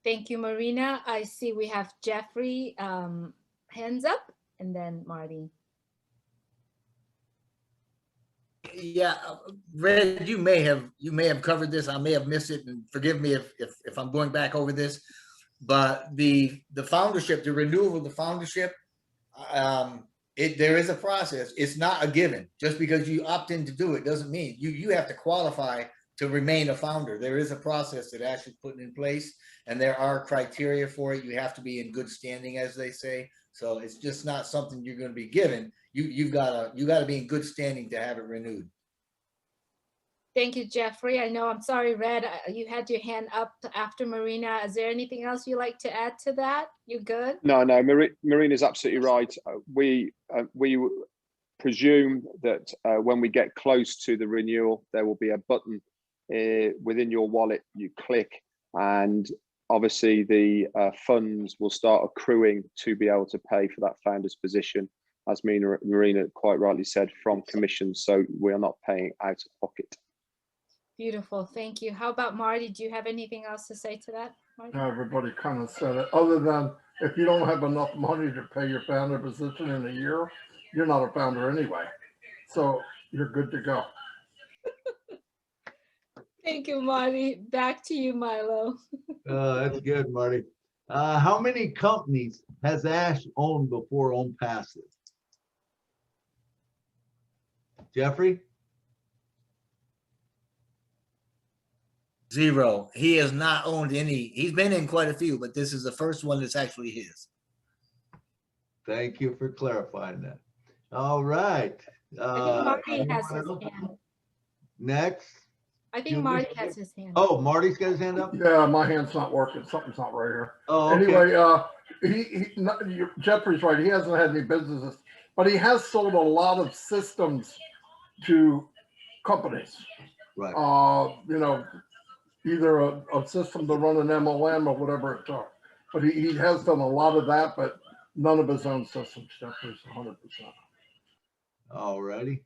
[SPEAKER 2] Thank you, Marina. I see we have Jeffrey hands up, and then Marty.
[SPEAKER 7] Yeah, Red, you may have covered this. I may have missed it, and forgive me if I'm going back over this. But the foundership, the renewal of the foundership, there is a process. It's not a given. Just because you opt in to do it doesn't mean you have to qualify to remain a founder. There is a process that actually put in place, and there are criteria for it. You have to be in good standing, as they say. So it's just not something you're going to be given. You gotta be in good standing to have it renewed.
[SPEAKER 2] Thank you, Jeffrey. I know, I'm sorry, Red, you had your hand up after Marina. Is there anything else you'd like to add to that? You good?
[SPEAKER 8] No, Marina's absolutely right. We presume that when we get close to the renewal, there will be a button within your wallet. You click, and obviously the funds will start accruing to be able to pay for that founder's position, as Marina quite rightly said, from commissions. So we are not paying out of pocket.
[SPEAKER 2] Beautiful, thank you. How about Marty? Do you have anything else to say to that, Marty?
[SPEAKER 10] Everybody kind of said it, other than if you don't have enough money to pay your founder position in a year, you're not a founder anyway. So you're good to go.
[SPEAKER 2] Thank you, Marty. Back to you, Milo.
[SPEAKER 3] That's good, Marty. How many companies has Ash owned before Onpassive? Jeffrey?
[SPEAKER 7] 0. He has not owned any. He's been in quite a few, but this is the first one that's actually his.
[SPEAKER 3] Thank you for clarifying that. All right.
[SPEAKER 2] I think Marty has his hand.
[SPEAKER 3] Next.
[SPEAKER 2] I think
[SPEAKER 3] Julie?
[SPEAKER 2] Marty has his hand.
[SPEAKER 3] Oh, Marty's got his hand up?
[SPEAKER 10] Yeah, my hand's not working. Something's not right here.
[SPEAKER 3] Oh, okay.
[SPEAKER 10] Anyway, Jeffrey's right. He hasn't had any businesses, but he has sold a lot of systems to companies.
[SPEAKER 3] Right.
[SPEAKER 10] Either a system to run an MLM or whatever it took. But he has done a lot of that, but none of his own systems. Jeffrey's 100%.
[SPEAKER 3] All righty.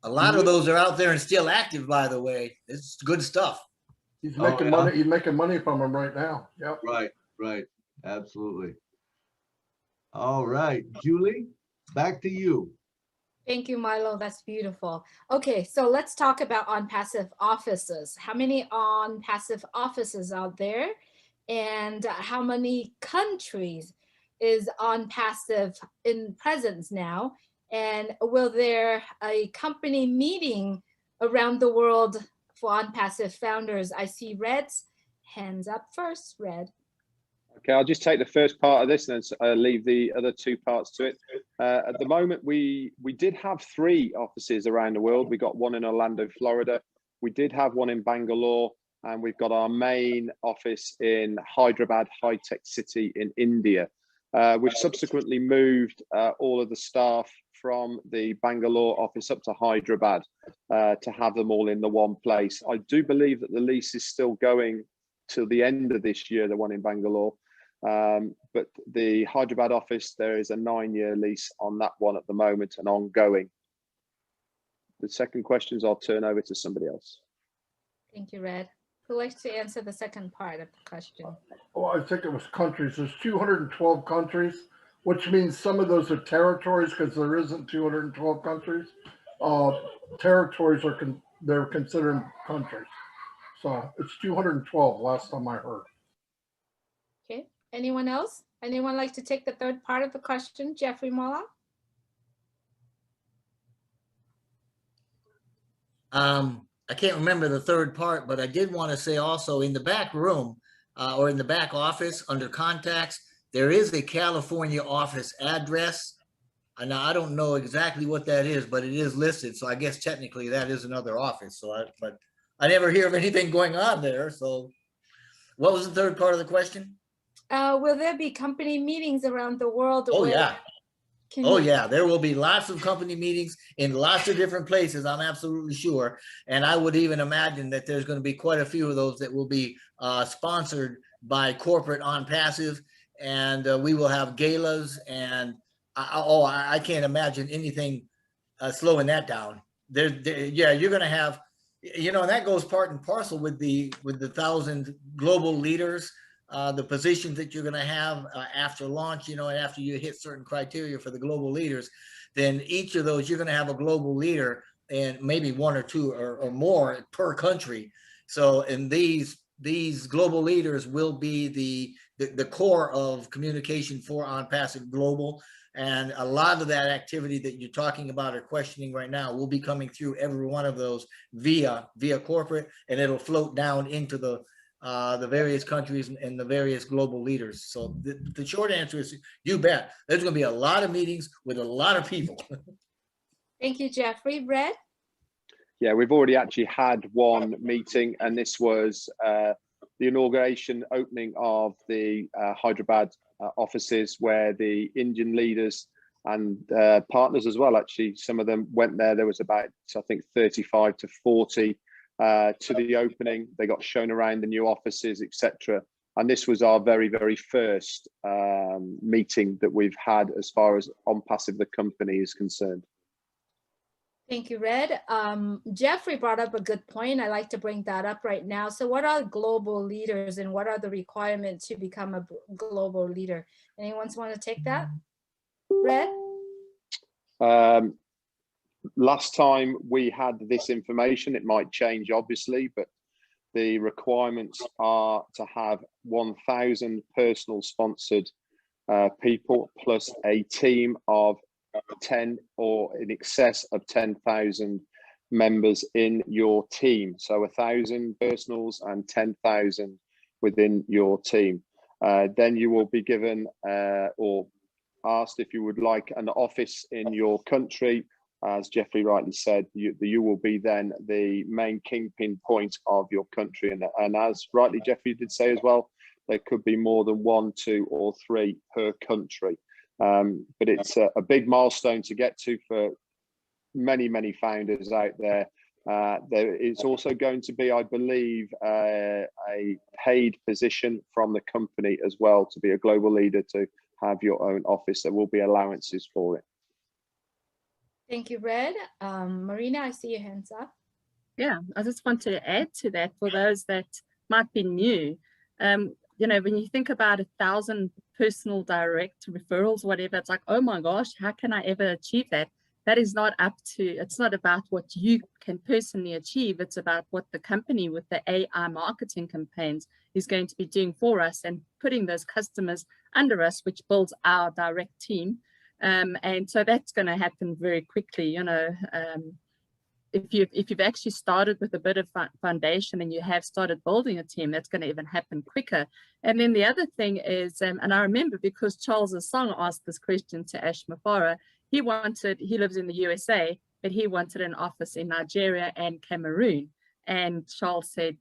[SPEAKER 7] A lot of those are out there and still active, by the way. It's good stuff.
[SPEAKER 10] He's making money. He's making money from them right now. Yep.
[SPEAKER 3] Right. Absolutely. All right, Julie, back to you.
[SPEAKER 2] Thank you, Milo. That's beautiful. Okay, so let's talk about Onpassive offices. How many Onpassive offices out there, and how many countries is Onpassive in presence now? And will there a company meeting around the world for Onpassive founders? I see Red's hands up first. Red.
[SPEAKER 8] Okay, I'll just take the first part of this and then leave the other two parts to it. At the moment, we did have 3 offices around the world. We got one in Orlando, Florida. We did have one in Bangalore, and we've got our main office in Hyderabad, high-tech city in India. We've subsequently moved all of the staff from the Bangalore office up to Hyderabad to have them all in the one place. I do believe that the lease is still going till the end of this year, the one in Bangalore. But the Hyderabad office, there is a 9-year lease on that one at the moment and ongoing. The second questions I'll turn over to somebody else.
[SPEAKER 2] Thank you, Red. Who likes to answer the second part of the question?
[SPEAKER 10] Well, I think it was countries. There's 212 countries, which means some of those are territories because there isn't 212 countries. Territories they're considered countries. So it's 212 last time I heard.
[SPEAKER 2] Okay, anyone else? Anyone like to take the third part of the question? Jeffrey Molla?
[SPEAKER 7] I can't remember the third part, but I did want to say also in the back room or in the back office under contacts, There is a California office address. And now I don't know exactly what that is, but it is listed. So I guess technically that is another office. But I never hear of anything going on there. So what was the third part of the question?
[SPEAKER 2] Will there be company meetings around the world?
[SPEAKER 7] Oh,
[SPEAKER 2] where
[SPEAKER 7] yeah.
[SPEAKER 2] can
[SPEAKER 7] Oh,
[SPEAKER 2] you-
[SPEAKER 7] yeah. There will be lots of company meetings in lots of different places. I'm absolutely sure. And I would even imagine that there's going to be quite a few of those that will be sponsored by corporate Onpassive. And we will have galas and I can't imagine anything slowing that down. Yeah, you're going to have, and that goes part and parcel with the 1,000 global leaders, the positions that you're going to have after launch, and after you hit certain criteria for the global leaders, then each of those you're going to have a global leader and maybe one or two or more per country. So, and these global leaders will be the core of communication for Onpassive Global. And a lot of that activity that you're talking about or questioning right now will be coming through every one of those via corporate, and it'll float down into the various countries and the various global leaders. So the short answer is, you bet. There's going to be a lot of meetings with a lot of people.
[SPEAKER 2] Thank you, Jeffrey. Brett?
[SPEAKER 8] Yeah, we've already actually had one meeting, and this was the inauguration opening of the Hyderabad offices, where the Indian leaders and partners as well, actually, some of them went there. There was about, I think, 35 to 40 to the opening. They got shown around the new offices, etc. And this was our very, very first meeting that we've had as far as Onpassive, the company, is concerned.
[SPEAKER 2] Thank you, Red. Jeffrey brought up a good point. I like to bring that up right now. So what are global leaders and what are the requirements to become a global leader? Anyone want to take that? Red?
[SPEAKER 8] Last time we had this information, it might change obviously, but the requirements are to have 1,000 personal sponsored people plus a team of 10 or in excess of 10,000 members in your team. So 1,000 personals and 10,000 within your team. Then you will be given or asked if you would like an office in your country. As Jeffrey rightly said, you will be then the main kingpin point of your country. And as rightly Jeffrey did say as well, there could be more than 1, 2, or 3 per country. But it's a big milestone to get to for many, many founders out there. There is also going to be, I believe, a paid position from the company as well to be a global leader, to have your own office. There will be allowances for it.
[SPEAKER 2] Thank you, Red. Marina, I see your hands up.
[SPEAKER 4] Yeah, I just want to add to that for those that might be new. When you think about 1,000 personal direct referrals, whatever, it's like, oh my gosh, how can I ever achieve that? That is not it's not about what you can personally achieve. It's about what the company with the AI marketing campaigns is going to be doing for us and putting those customers under us, which builds our direct team. And so that's going to happen very quickly. If you've actually started with a bit of foundation and you have started building a team, that's going to even happen quicker. And then the other thing is, and I remember because Charles Asong asked this question to Ash Mafara, he lives in the USA, but he wanted an office in Nigeria and Cameroon. And Charles said,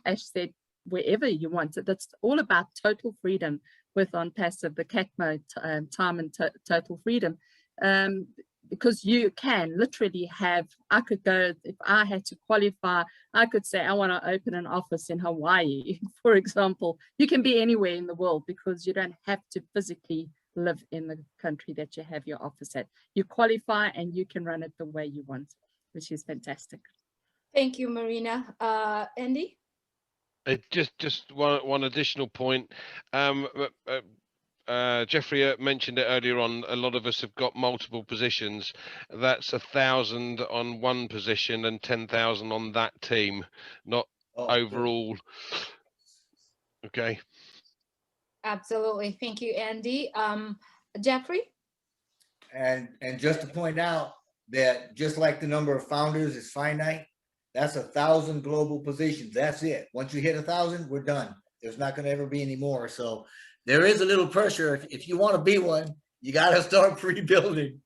[SPEAKER 4] Ash said, wherever you want it. That's all about total freedom with Onpassive, the CATMO, time and total freedom. Because you can literally I could go, if I had to qualify, I could say, I want to open an office in Hawaii, for example. You can be anywhere in the world because you don't have to physically live in the country that you have your office at. You qualify and you can run it the way you want, which is fantastic.
[SPEAKER 2] Thank you, Marina. Andy?
[SPEAKER 6] Just one additional point. Jeffrey mentioned it earlier on. A lot of us have got multiple positions. That's 1,000 on one position and 10,000 on that team, not overall. Okay.
[SPEAKER 2] Absolutely. Thank you, Andy. Jeffrey?
[SPEAKER 7] And just to point out that just like the number of founders is finite, that's 1,000 global positions. That's it. Once you hit 1,000, we're done. There's not going to ever be any more. So there is a little pressure. If you want to be one, you got to start pre-building.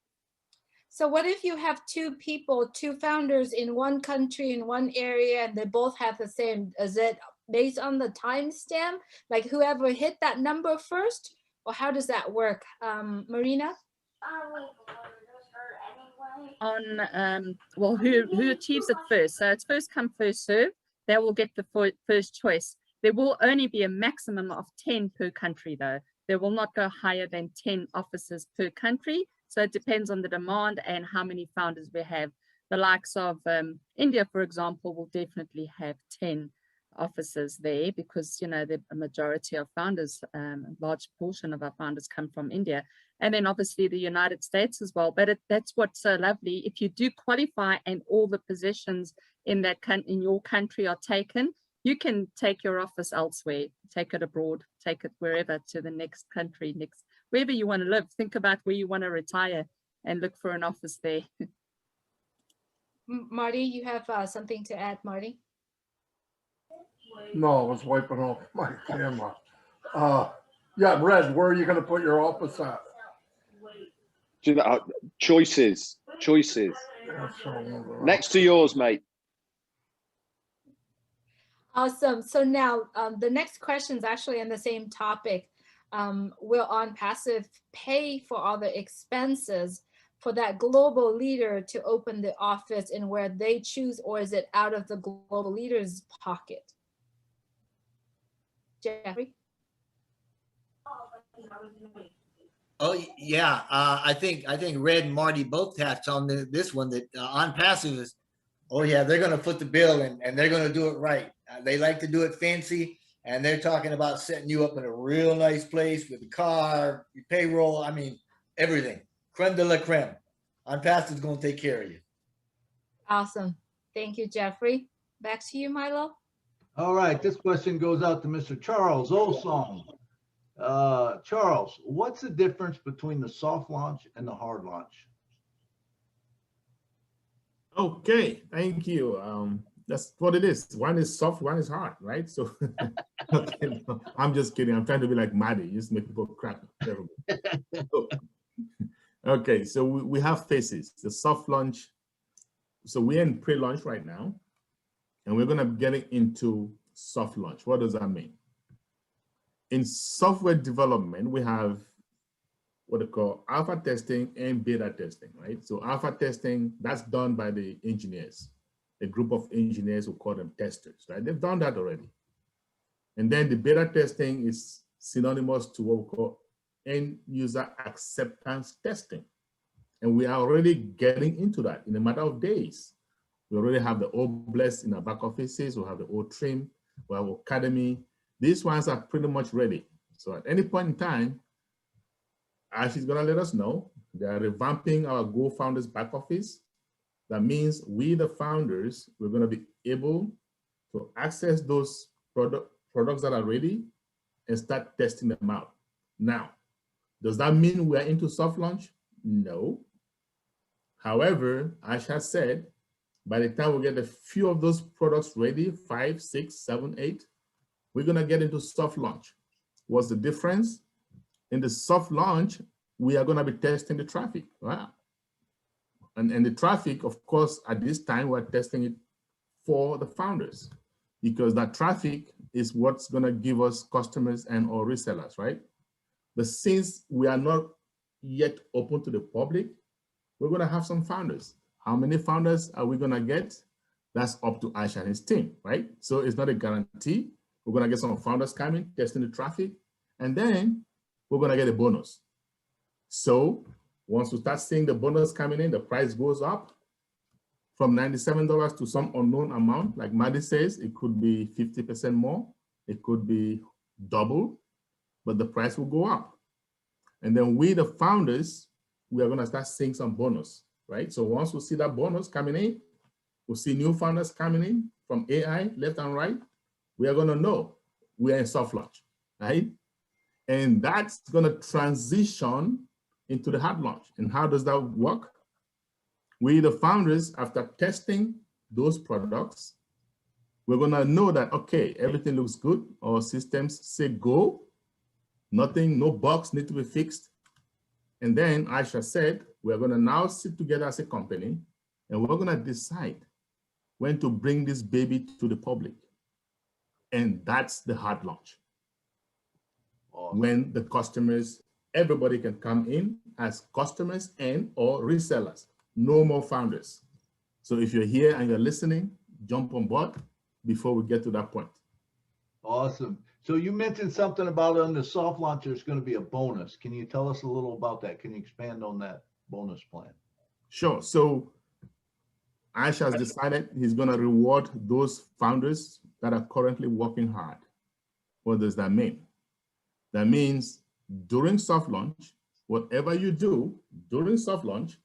[SPEAKER 2] So what if you have two people, two founders in one country, in one area, and they both have the same, is it based on the timestamp? Like whoever hit that number first, or how does that work? Marina?
[SPEAKER 4] On well, who achieves it first? So it's first come, first serve. They will get the first choice. There will only be a maximum of 10 per country, though. They will not go higher than 10 offices per country. So it depends on the demand and how many founders we have. The likes of India, for example, will definitely have 10 offices there because, you know, the majority of founders, a large portion of our founders come from India. And then obviously the United States as well. But that's what's so lovely. If you do qualify and all the positions in your country are taken, you can take your office elsewhere, take it abroad, take it wherever, to the next country, wherever you want to live. Think about where you want to retire and look for an office there.
[SPEAKER 2] Marty, you have something to add, Marty?
[SPEAKER 10] No, I was wiping off my camera. Yeah, Red, where are you going to put your office at?
[SPEAKER 8] Choices. Next to yours, mate.
[SPEAKER 2] Awesome. So now the next question is actually on the same topic. Will Onpassive pay for all the expenses for that global leader to open the office in where they choose, or is it out of the global leader's pocket? Jeffrey?
[SPEAKER 7] Oh yeah, I think Red and Marty both touched on this one, that Onpassive is, oh yeah, they're going to foot the bill and they're going to do it right. They like to do it fancy, and they're talking about setting you up in a real nice place with a car, your payroll. I mean, everything. Creme de la creme. Onpassive is going to take care of you.
[SPEAKER 2] Awesome. Thank you, Jeffrey. Back to you, Milo.
[SPEAKER 3] All right, this question goes out to Mr. Charles Olsong. Charles, what's the difference between the soft launch and the hard launch?
[SPEAKER 9] Okay, thank you. That's what it is. One is soft, one is hard, right? So, okay, no, I'm just kidding. I'm trying to be like Maddie, just make people crack. Okay, so we have phases. The soft launch. So we're in pre-launch right now, and we're going to get into soft launch. What does that mean? In software development, we have what they call alpha testing and beta testing, right? So alpha testing, that's done by the engineers, a group of engineers who call them testers, right? They've done that already. And then the beta testing is synonymous to what we call end user acceptance testing. And we are already getting into that in a matter of days. We already have the O-Bless in our back offices, we have the O-Trim, we have Academy. These ones are pretty much ready. So at any point in time, Ash is gonna let us know. They are revamping our Go Founders back office. That means we, the founders, we're gonna be able to access those products that are ready and start testing them out. Now, does that mean we're into soft launch? No. However, Ash has said, by the time we get a few of those products ready, 5, 6, 7, 8, we're gonna get into soft launch. What's the difference? In the soft launch, we are gonna be testing the traffic, right? And the traffic, of course, at this time, we're testing it for the founders, because that traffic is what's gonna give us customers and or resellers, right? But since we are not yet open to the public, we're gonna have some founders. How many founders are we gonna get? That's up to Ash and his team, right? So it's not a guarantee. We're gonna get some founders coming, testing the traffic, and then we're gonna get a bonus. So once we start seeing the bonus coming in, the price goes up from $97 to some unknown amount. Like Maddie says, it could be 50% more, it could be double, but the price will go up. And then we, the founders, we are gonna start seeing some bonus, right? So once we see that bonus coming in, we'll see new founders coming in from AI, left and right. We are gonna know we are in soft launch, right? And that's gonna transition into the hard launch. And how does that work? We, the founders, after testing those products, we're gonna know that, okay, everything looks good. Our systems say go. Nothing, no bugs need to be fixed. And then Aisha said, we're going to now sit together as a company and we're going to decide when to bring this baby to the public. And that's the hard launch.
[SPEAKER 3] Awesome.
[SPEAKER 9] When the customers, everybody can come in as customers and or resellers. No more founders. So if you're here and you're listening, jump on board before we get to that point.
[SPEAKER 3] Awesome. So you mentioned something about on the soft launch, there's going to be a bonus. Can you tell us a little about that? Can you expand on that bonus plan?
[SPEAKER 9] Sure. So Aisha has decided he's going to reward those founders that are currently working hard. What does that mean? That means during soft launch, whatever you do during soft launch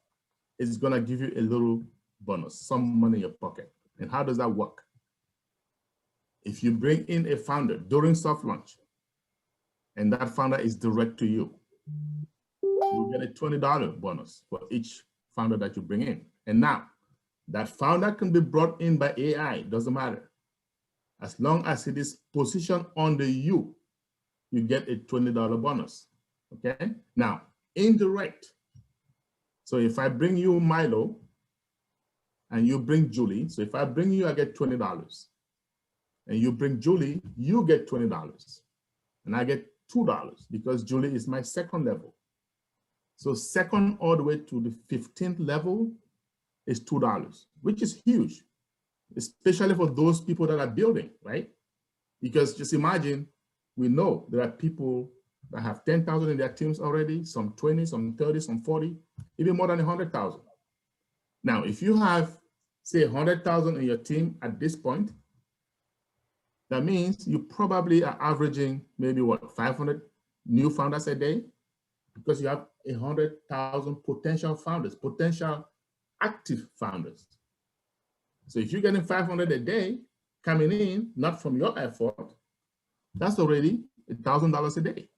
[SPEAKER 9] is going to give you a little bonus, some money in your pocket. And how does that work? If you bring in a founder during soft launch and that founder is direct to you, you get a $20 bonus for each founder that you bring in. And now that founder can be brought in by AI, doesn't matter. As long as it is positioned under you, you get a $20 bonus, okay? Now, indirect. So if I bring you Milo and you bring Julie, so if I bring you, I get $20. And you bring Julie, you get $20. And I get $2 because Julie is my second level. So second all the way to the 15th level is $2, which is huge, especially for those people that are building, right? Because just imagine, we know there are people that have 10,000 in their teams already, some 20, some 30, some 40, even more than 100,000. Now, if you have, say, 100,000 in your team at this point, that means you probably are averaging maybe what, 500 new founders a day, because you have 100,000 potential founders, potential active founders. So if you're getting 500 a day coming in, not from your effort, that's already $1,000 a day.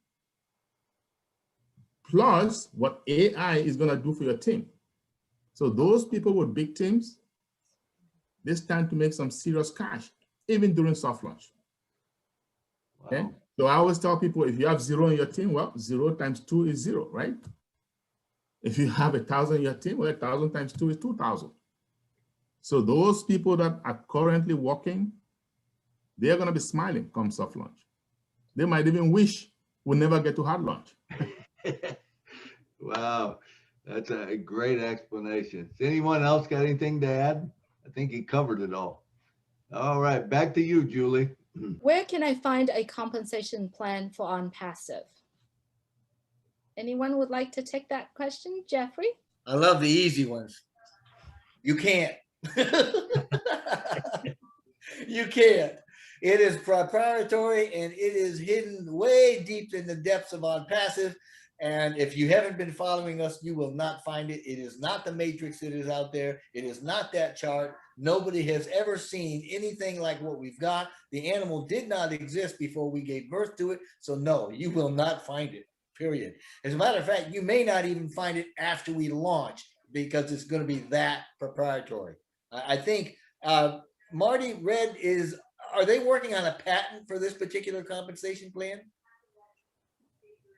[SPEAKER 9] Plus what AI is going to do for your team. So those people with big teams, they stand to make some serious cash, even during soft launch.
[SPEAKER 3] Wow.
[SPEAKER 9] Okay. So I always tell people, if you have 0 in your team, well, 0 times 2 is 0, right? If you have 1,000 in your team, well, 1,000 times 2 is 2,000. So those people that are currently working, they're going to be smiling come soft launch. They might even wish we never get to hard launch.
[SPEAKER 3] Wow, that's a great explanation. Does anyone else got anything to add? I think he covered it all. All right, back to you, Julie.
[SPEAKER 2] Where can I find a compensation plan for Onpassive? Anyone would like to take that question? Jeffrey?
[SPEAKER 7] I love the easy ones. You can't. You can't. It is proprietary and it is hidden way deep in the depths of Onpassive. And if you haven't been following us, you will not find it. It is not the matrix that is out there. It is not that chart. Nobody has ever seen anything like what we've got. The animal did not exist before we gave birth to it. So no, you will not find it, period. As a matter of fact, you may not even find it after we launch because it's going to be that proprietary. I think Marty, Red, are they working on a patent for this particular compensation plan?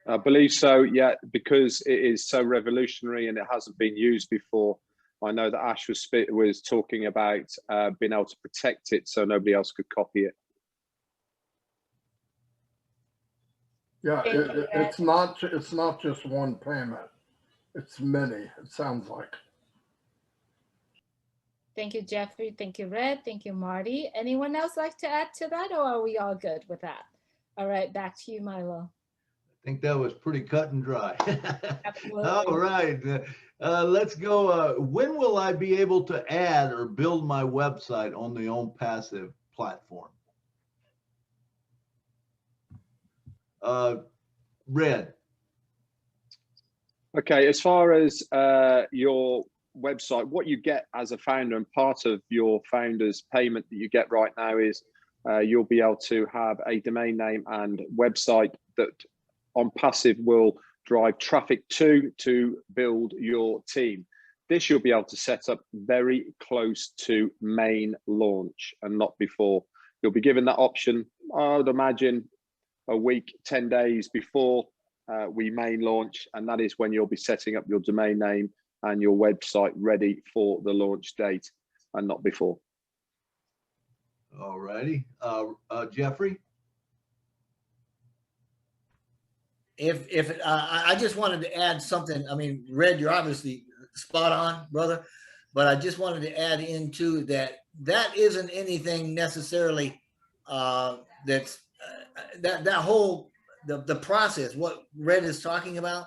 [SPEAKER 8] I believe so, yeah, because it is so revolutionary and it hasn't been used before. I know that Ash was talking about being able to protect it so nobody else could copy it.
[SPEAKER 10] Yeah, it's not just one payment. It's many, it sounds like.
[SPEAKER 2] Thank you, Jeffrey. Thank you, Red. Thank you, Marty. Anyone else like to add to that, or are we all good with that? All right, back to you, Milo.
[SPEAKER 3] I think that was pretty cut and dry.
[SPEAKER 2] Absolutely.
[SPEAKER 3] All right, let's go. When will I be able to add or build my website on the Onpassive platform? Red.
[SPEAKER 8] Okay, as far as your website, what you get as a founder, and part of your founder's payment that you get right now is you'll be able to have a domain name and website that Onpassive will drive traffic to build your team. This you'll be able to set up very close to main launch and not before. You'll be given that option, I would imagine, a week, 10 days before we main launch, and that is when you'll be setting up your domain name and your website ready for the launch date, and not before.
[SPEAKER 3] All righty. Jeffrey?
[SPEAKER 7] I just wanted to add something. I mean, Red, you're obviously spot on, brother, but I just wanted to add into that isn't anything necessarily that's that whole the process. What Red is talking about,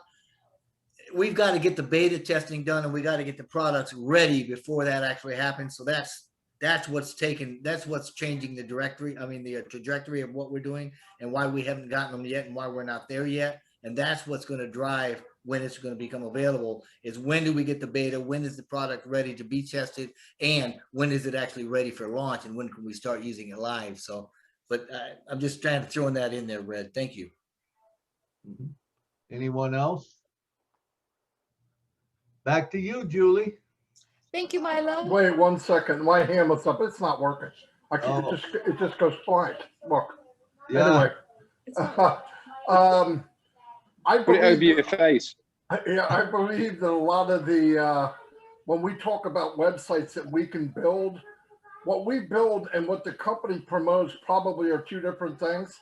[SPEAKER 7] we've got to get the beta testing done, and we got to get the products ready before that actually happens. So that's what's changing the directory. I mean, the trajectory of what we're doing and why we haven't gotten them yet and why we're not there yet. And that's what's going to drive when it's going to become available, is when do we get the beta? When is the product ready to be tested? And when is it actually ready for launch? And when can we start using it live? So, but I'm just trying to throw that in there, Red. Thank you.
[SPEAKER 3] Mm-hmm. Anyone else? Back to you, Julie.
[SPEAKER 2] Thank you, Milo.
[SPEAKER 10] Wait 1 second. My hand was up. It's not working. I can't,
[SPEAKER 3] Oh.
[SPEAKER 10] it just goes blank. Look.
[SPEAKER 3] Yeah.
[SPEAKER 10] Anyway, I
[SPEAKER 8] Put it over
[SPEAKER 10] believe,
[SPEAKER 8] your face.
[SPEAKER 10] yeah, I believe that a lot of the when we talk about websites that we can build, what we build and what the company promotes probably are two different things.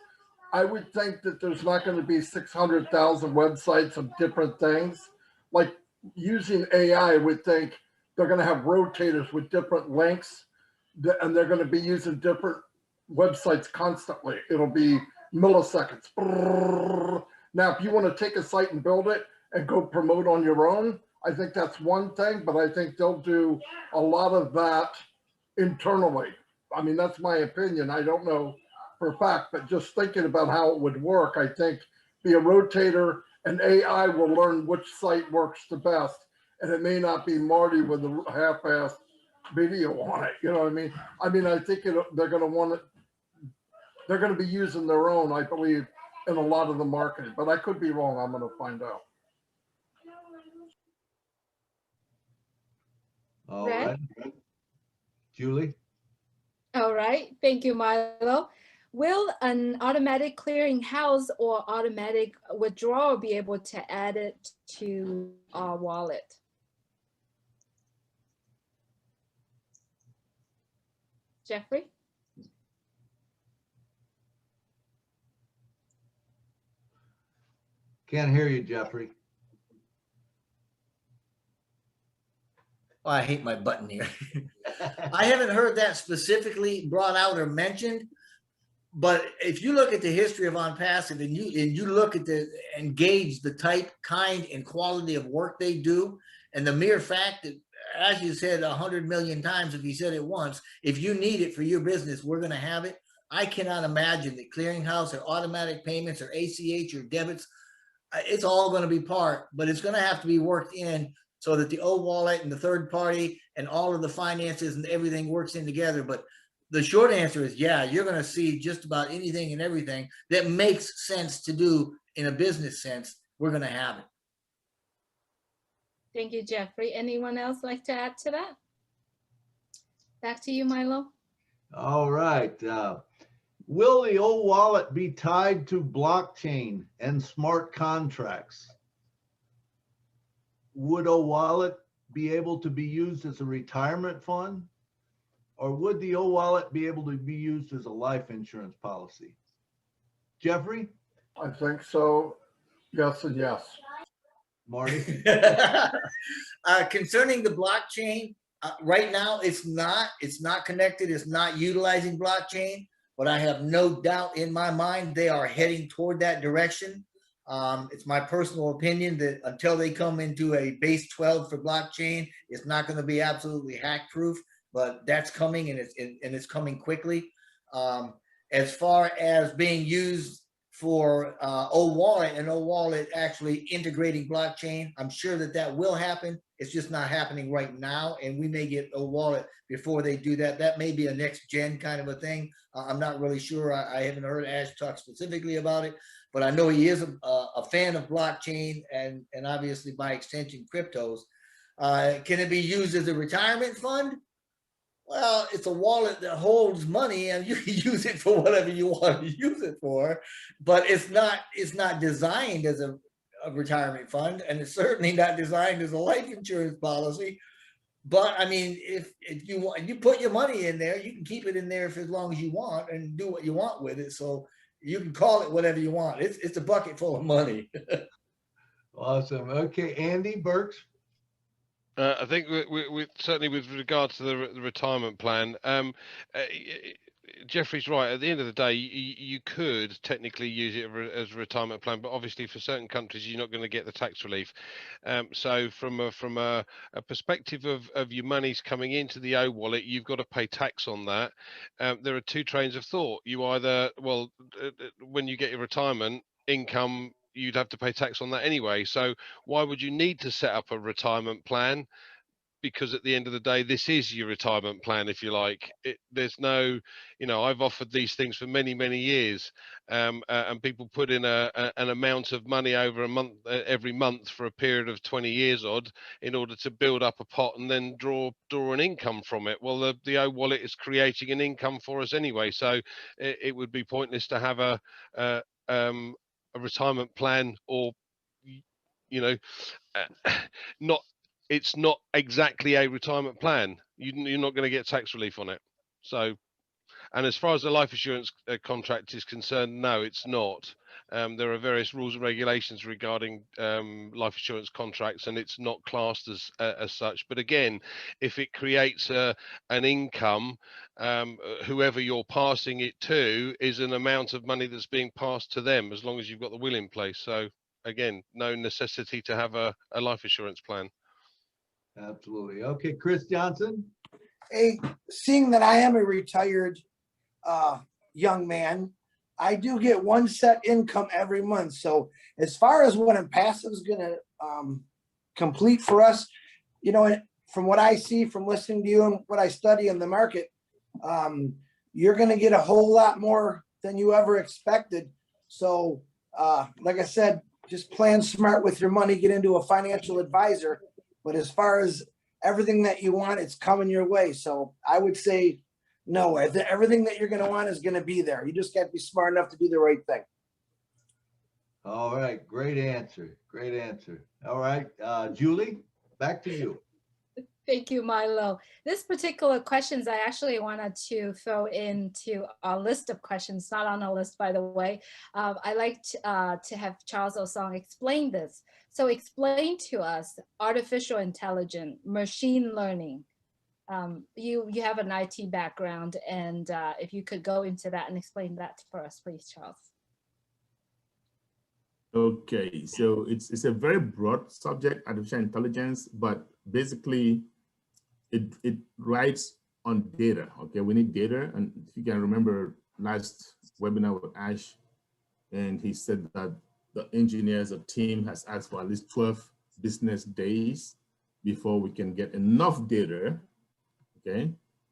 [SPEAKER 10] I would think that there's not going to be 600,000 websites of different things. Like using AI, I would think they're going to have rotators with different links, and they're going to be using different websites constantly. It'll be milliseconds. Now, if you want to take a site and build it and go promote on your own, I think that's one thing, but I think they'll do a lot of that internally. I mean, that's my opinion. I don't know for a fact, but just thinking about how it would work, I think be a rotator, and AI will learn which site works the best. And it may not be Marty with a half-assed video on it. You know what I mean? I mean, I think they're going to want it. They're going to be using their own, I believe, in a lot of the marketing, but I could be wrong. I'm going to find out.
[SPEAKER 3] All
[SPEAKER 2] Red?
[SPEAKER 3] right. Julie?
[SPEAKER 2] All right. Thank you, Milo. Will an automatic clearinghouse or automatic withdrawal be able to add it to our wallet? Jeffrey?
[SPEAKER 3] Can't hear you, Jeffrey.
[SPEAKER 7] Oh, I hate my button here. I haven't heard that specifically brought out or mentioned, but if you look at the history of Onpassive and you look at and gauge the type, kind, and quality of work they do, and the mere fact that, as you said 100 million times, if you said it once, if you need it for your business, we're going to have it. I cannot imagine that clearinghouse or automatic payments or ACH or debits, it's all going to be part, but it's going to have to be worked in so that the old wallet and the third party and all of the finances and everything works in together. But the short answer is, yeah, you're going to see just about anything and everything that makes sense to do in a business sense. We're going to have it.
[SPEAKER 2] Thank you, Jeffrey. Anyone else like to add to that? Back to you, Milo.
[SPEAKER 3] All right. Will the old wallet be tied to blockchain and smart contracts? Would a wallet be able to be used as a retirement fund? Or would the old wallet be able to be used as a life insurance policy? Jeffrey?
[SPEAKER 10] I think so. Yes and yes.
[SPEAKER 3] Marty?
[SPEAKER 7] Concerning the blockchain, right now it's not connected, it's not utilizing blockchain, but I have no doubt in my mind they are heading toward that direction. It's my personal opinion that until they come into a base 12 for blockchain, it's not going to be absolutely hack proof, but that's coming, and it's coming quickly. As far as being used for old wallet actually integrating blockchain, I'm sure that will happen. It's just not happening right now, and we may get old wallet before they do that. That may be a next gen kind of a thing. I'm not really sure. I haven't heard Ash talk specifically about it, but I know he is a fan of blockchain and obviously by extension cryptos. Can it be used as a retirement fund? Well, it's a wallet that holds money and you can use it for whatever you want to use it for, but it's not designed as a retirement fund, and it's certainly not designed as a life insurance policy. But I mean, if you want, you put your money in there, you can keep it in there for as long as you want and do what you want with it. So you can call it whatever you want. It's a bucket full of money.
[SPEAKER 3] Awesome. Okay, Andy Burks.
[SPEAKER 6] I think we certainly with regard to the retirement plan, Jeffrey's right. At the end of the day, you could technically use it as a retirement plan, but obviously for certain countries, you're not going to get the tax relief. So from a perspective of your money's coming into the O wallet, you've got to pay tax on that. There are two trains of thought. You either, well, when you get your retirement income, you'd have to pay tax on that anyway. So why would you need to set up a retirement plan? Because at the end of the day, this is your retirement plan, if you like. There's no, I've offered these things for many, many years, and people put in an amount of money over a month, every month for a period of 20 years odd, in order to build up a pot and then draw an income from it. Well, the O wallet is creating an income for us anyway, so it would be pointless to have a retirement plan, or not. It's not exactly a retirement plan. You're not going to get tax relief on it. So, and as far as the life insurance contract is concerned, no, it's not. There are various rules and regulations regarding life insurance contracts, and it's not classed as such. But again, if it creates an income, whoever you're passing it to is an amount of money that's being passed to them, as long as you've got the will in place. So again, no necessity to have a life insurance plan.
[SPEAKER 3] Absolutely. Okay, Chris Johnson.
[SPEAKER 5] Hey, seeing that I am a retired young man, I do get one set income every month. So as far as what Onpassive is going to complete for us, from what I see from listening to you and what I study in the market, you're going to get a whole lot more than you ever expected. So like I said, just plan smart with your money, get into a financial advisor. But as far as everything that you want, it's coming your way. So I would say, no, everything that you're going to want is going to be there. You just got to be smart enough to do the right thing.
[SPEAKER 3] All right. Great answer. Great answer. All right. Julie, back to you.
[SPEAKER 2] Thank you, Milo. This particular questions I actually wanted to throw into a list of questions, not on a list, by the way. I like to have Charles Osong explain this. So explain to us artificial intelligence, machine learning. You have an IT background, and if you could go into that and explain that for us, please, Charles.
[SPEAKER 9] Okay, so it's a very broad subject, artificial intelligence, but basically it rides on data. Okay, we need data, and if you can remember last webinar with Ash, and he said that the engineers or team has asked for at least 12 business days before we can get enough data, okay,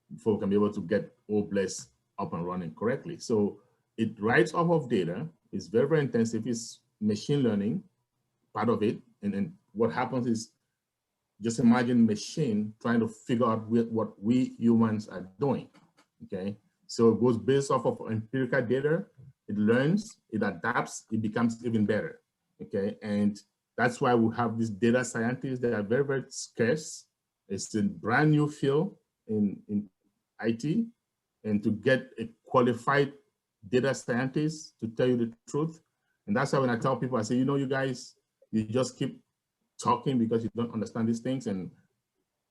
[SPEAKER 9] before we can be able to get OBLES up and running correctly. So it rides off of data. It's very, very intensive. It's machine learning, part of it. And then what happens is, just imagine machine trying to figure out what we humans are doing, okay? So it goes based off of empirical data. It learns, it adapts, it becomes even better, okay? And that's why we have these data scientists that are very, very scarce. It's a brand new field in IT, and to get a qualified data scientist, to tell you the truth. And that's why when I tell people, I say, you guys, you just keep talking because you don't understand these things, and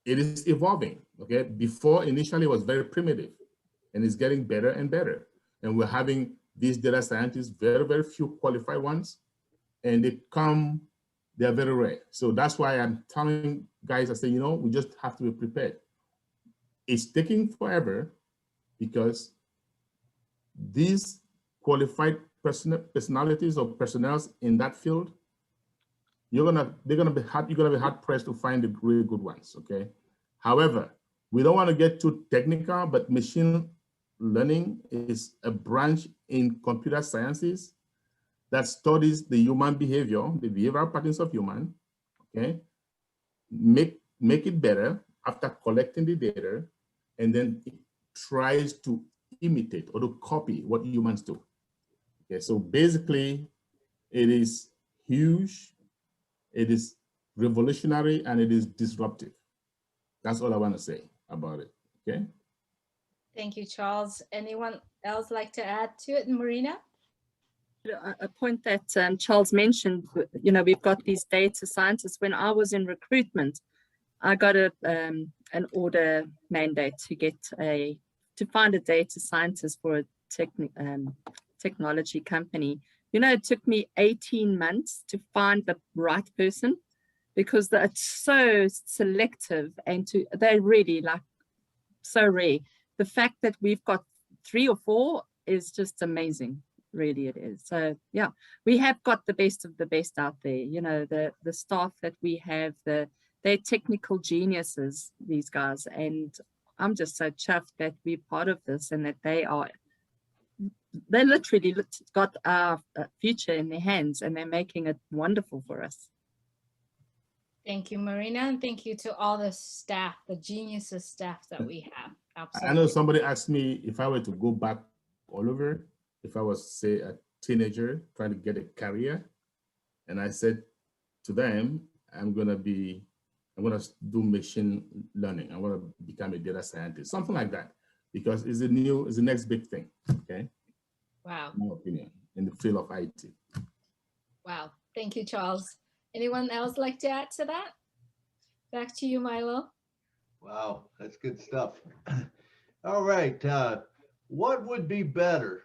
[SPEAKER 9] it is evolving, okay? Before, initially, it was very primitive, and it's getting better and better. And we're having these data scientists, very, very few qualified ones, and they're very rare. So that's why I'm telling guys, I say, we just have to be prepared. It's taking forever because these qualified personalities or personnel in that field, you're gonna be hard pressed to find the really good ones, okay? However, we don't want to get too technical, but machine learning is a branch in computer sciences that studies the human behavior, the behavioral patterns of human, okay? Make it better after collecting the data, and then it tries to imitate or to copy what humans do. Okay, so basically it is huge, it is revolutionary, and it is disruptive. That's all I want to say about it. Okay.
[SPEAKER 2] Thank you, Charles. Anyone else like to add to it, Marina?
[SPEAKER 4] A point that Charles mentioned, you know, we've got these data scientists. When I was in recruitment, I got an order mandate to find a data scientist for a technology company. You know, it took me 18 months to find the right person because it's so selective and they're really like so rare. The fact that we've got 3 or 4 is just amazing. Really it is. So yeah, we have got the best of the best out there. You know, the staff that we have, they're technical geniuses, these guys, and I'm just so chuffed that we're part of this and that they literally got our future in their hands and they're making it wonderful for us.
[SPEAKER 2] Thank you, Marina, and thank you to all the staff, the geniuses staff that we have. Absolutely.
[SPEAKER 9] I know somebody asked me if I were to go back all over, if I was, say, a teenager trying to get a career, and I said to them, I'm gonna do machine learning. I want to become a data scientist, something like that, because it's the next big thing. Okay.
[SPEAKER 2] Wow.
[SPEAKER 9] In my opinion, in the field of IT.
[SPEAKER 2] Wow. Thank you, Charles. Anyone else like to add to that? Back to you, Milo.
[SPEAKER 3] Wow, that's good stuff. All right. What would be better,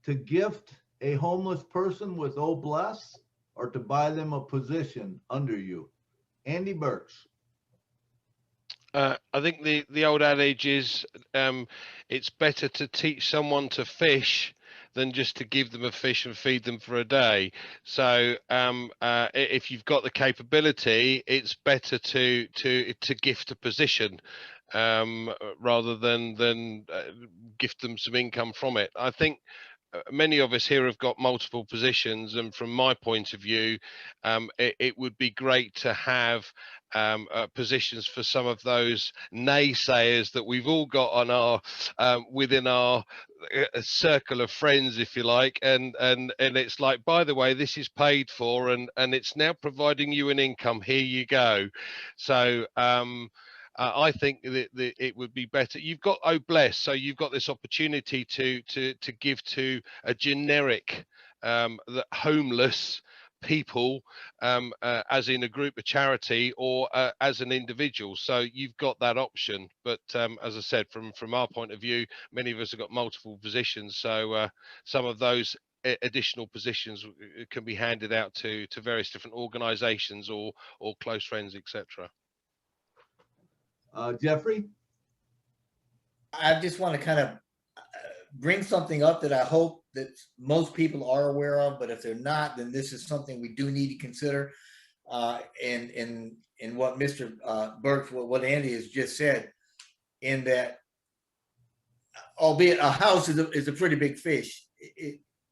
[SPEAKER 3] to gift a homeless person with "Oh Bless" or to buy them a position under you? Andy Burks.
[SPEAKER 6] I think the old adage is it's better to teach someone to fish than just to give them a fish and feed them for a day. So if you've got the capability, it's better to gift a position rather than gift them some income from it. I think many of us here have got multiple positions, and from my point of view, it would be great to have positions for some of those naysayers that we've all got on our within our circle of friends, if you like, and it's like, by the way, this is paid for and it's now providing you an income, here you go. So I think that it would be better. You've got "Oh Bless," so you've got this opportunity to give to a generic homeless people, as in a group, a charity, or as an individual. So you've got that option. But as I said, from our point of view, many of us have got multiple positions. So some of those additional positions can be handed out to various different organizations or close friends, etc.
[SPEAKER 3] Jeffrey?
[SPEAKER 7] I just want to kind of bring something up that I hope that most people are aware of, but if they're not, then this is something we do need to consider. In what Mr. Burke, what Andy has just said, in that, albeit a house is a pretty big fish.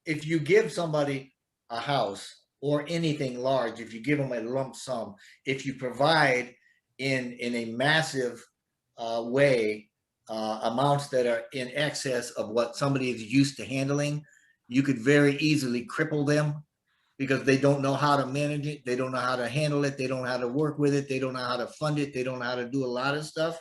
[SPEAKER 7] If you give somebody a house or anything large, if you give them a lump sum, if you provide in a massive way, amounts that are in excess of what somebody is used to handling, you could very easily cripple them because they don't know how to manage it. They don't know how to handle it. They don't know how to work with it. They don't know how to fund it. They don't know how to do a lot of stuff.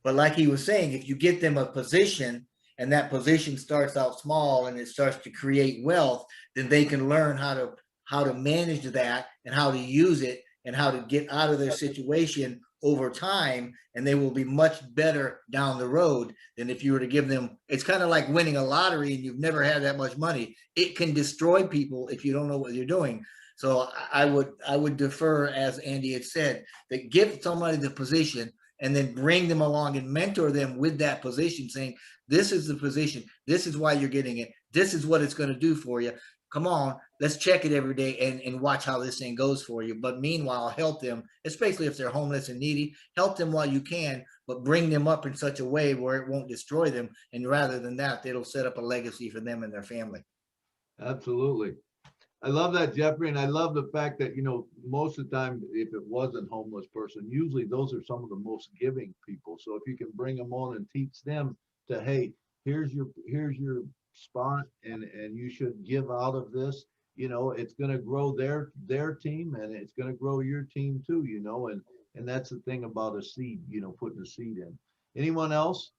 [SPEAKER 7] But like he was saying, if you get them a position and that position starts out small and it starts to create wealth, then they can learn how to manage that and how to use it and how to get out of their situation over time, and they will be much better down the road than if you were to give them. It's kind of like winning a lottery and you've never had that much money. It can destroy people if you don't know what you're doing. So I would defer, as Andy had said, that give somebody the position and then bring them along and mentor them with that position, saying, this is the position, this is why you're getting it, this is what it's going to do for you. Come on, let's check it every day and watch how this thing goes for you. But meanwhile, help them, especially if they're homeless and needy, help them while you can, but bring them up in such a way where it won't destroy them. And rather than that, it'll set up a legacy for them and their family.
[SPEAKER 3] Absolutely. I love that, Jeffrey, and I love the fact that, you know, most of the time, if it wasn't homeless person, usually those are some of the most giving people. So if you can bring them on and teach them to, hey, here's your spot, and you should give out of this, you know, it's going to grow their team, and it's going to grow your team too, you know, and that's the thing about a seed, you know, putting a seed in. Anyone else?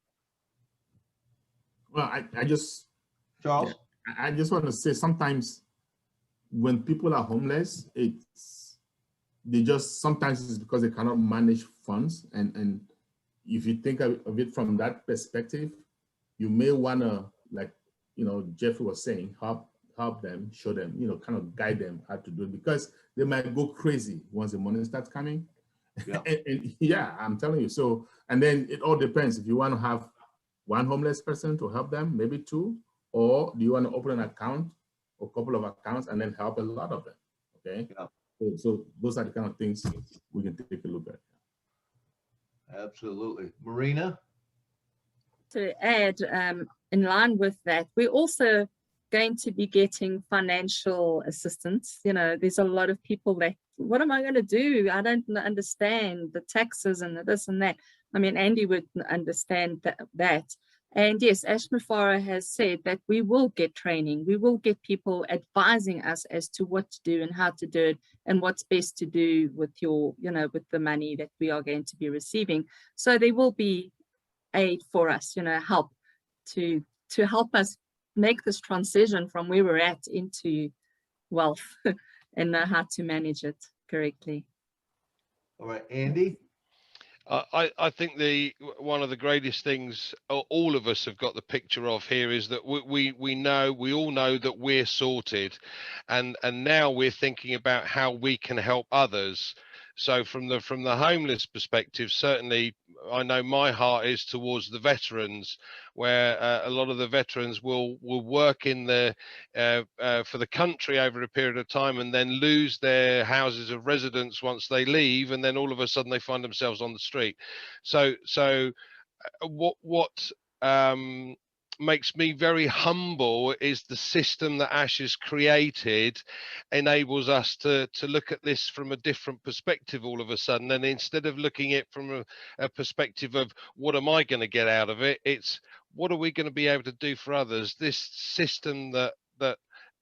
[SPEAKER 9] Well, I just,
[SPEAKER 3] Charles?
[SPEAKER 9] yeah, I just want to say sometimes when people are homeless, sometimes it's because they cannot manage funds. And if you think of it from that perspective, you may want to, like, you know, Jeffrey was saying, help them, show them, you know, kind of guide them how to do it, because they might go crazy once the money starts coming.
[SPEAKER 3] Yeah.
[SPEAKER 9] and yeah, I'm telling you. So, and then it all depends. If you want to have one homeless person to help them, maybe two, or do you want to open an account or a couple of accounts and then help a lot of them? Okay.
[SPEAKER 3] Yeah.
[SPEAKER 9] So those are the kind of things we can take a look at.
[SPEAKER 3] Absolutely. Marina?
[SPEAKER 4] To add, in line with that, we're also going to be getting financial assistance. You know, there's a lot of people that, what am I going to do? I don't understand the taxes and the this and that. I mean, Andy would understand that. And yes, Ash Mufara has said that we will get training. We will get people advising us as to what to do and how to do it and what's best to do with your, you know, with the money that we are going to be receiving. So there will be aid for us, you know, help to help us make this transition from where we're at into wealth and know how to manage it correctly.
[SPEAKER 3] All right, Andy?
[SPEAKER 6] I think one of the greatest things all of us have got the picture of here is that we all know that we're sorted, and now we're thinking about how we can help others. So from the homeless perspective, certainly I know my heart is towards the veterans, where a lot of the veterans will work in for the country over a period of time and then lose their houses of residence once they leave, and then all of a sudden they find themselves on the street. So what makes me very humble is the system that Ash has created enables us to look at this from a different perspective all of a sudden, and instead of looking at it from a perspective of what am I going to get out of it, it's what are we going to be able to do for others. This system that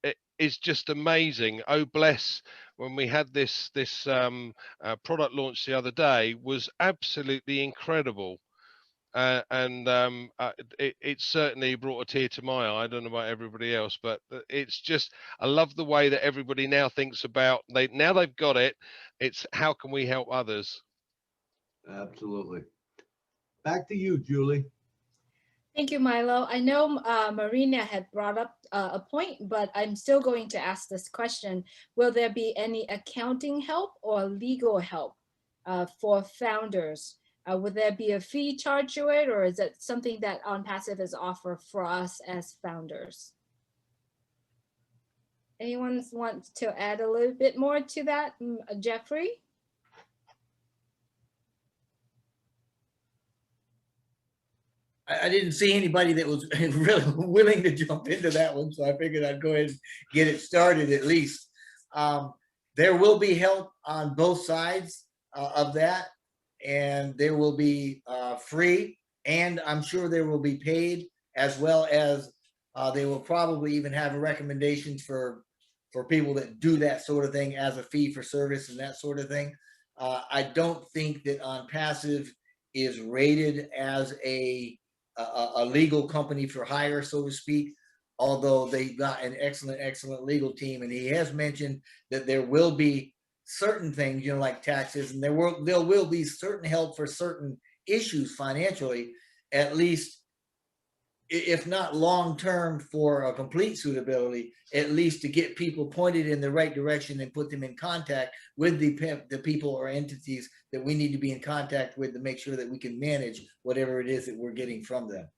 [SPEAKER 6] it is just amazing. Oh Bless, when we had this product launch the other day, was absolutely incredible. It certainly brought a tear to my eye. I don't know about everybody else, but it's just, I love the way that everybody now thinks about, now they've got it, it's how can we help others?
[SPEAKER 3] Absolutely. Back to you, Julie.
[SPEAKER 2] Thank you, Milo. I know Marina had brought up a point, but I'm still going to ask this question. Will there be any accounting help or legal help for founders? Would there be a fee charged to it, or is it something that Onpassive is offered for us as founders? Anyone want to add a little bit more to that, Jeffrey?
[SPEAKER 7] I didn't see anybody that was really willing to jump into that one, so I figured I'd go ahead and get it started at least. There will be help on both sides of that, and there will be free, and I'm sure there will be paid, as well as they will probably even have recommendations for people that do that sort of thing as a fee for service and that sort of thing. I don't think that Onpassive is rated as a legal company for hire, so to speak, although they've got an excellent legal team. And he has mentioned that there will be certain things, you know, like taxes, and there will be certain help for certain issues financially, at least if not long-term for a complete suitability, at least to get people pointed in the right direction and put them in contact with the people or entities that we need to be in contact with to make sure that we can manage whatever it is that we're getting from them.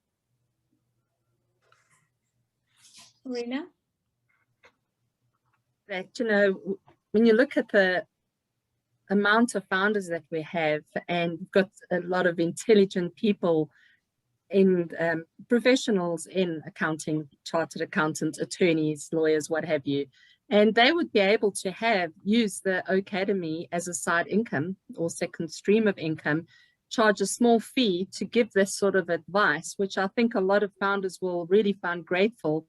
[SPEAKER 2] Marina?
[SPEAKER 4] That, you know, when you look at the amount of founders that we have, and we've got a lot of intelligent people in professionals in accounting, chartered accountants, attorneys, lawyers, what have you, And they would be able to use the Academy as a side income or second stream of income, charge a small fee to give this sort of advice, which I think a lot of founders will really find grateful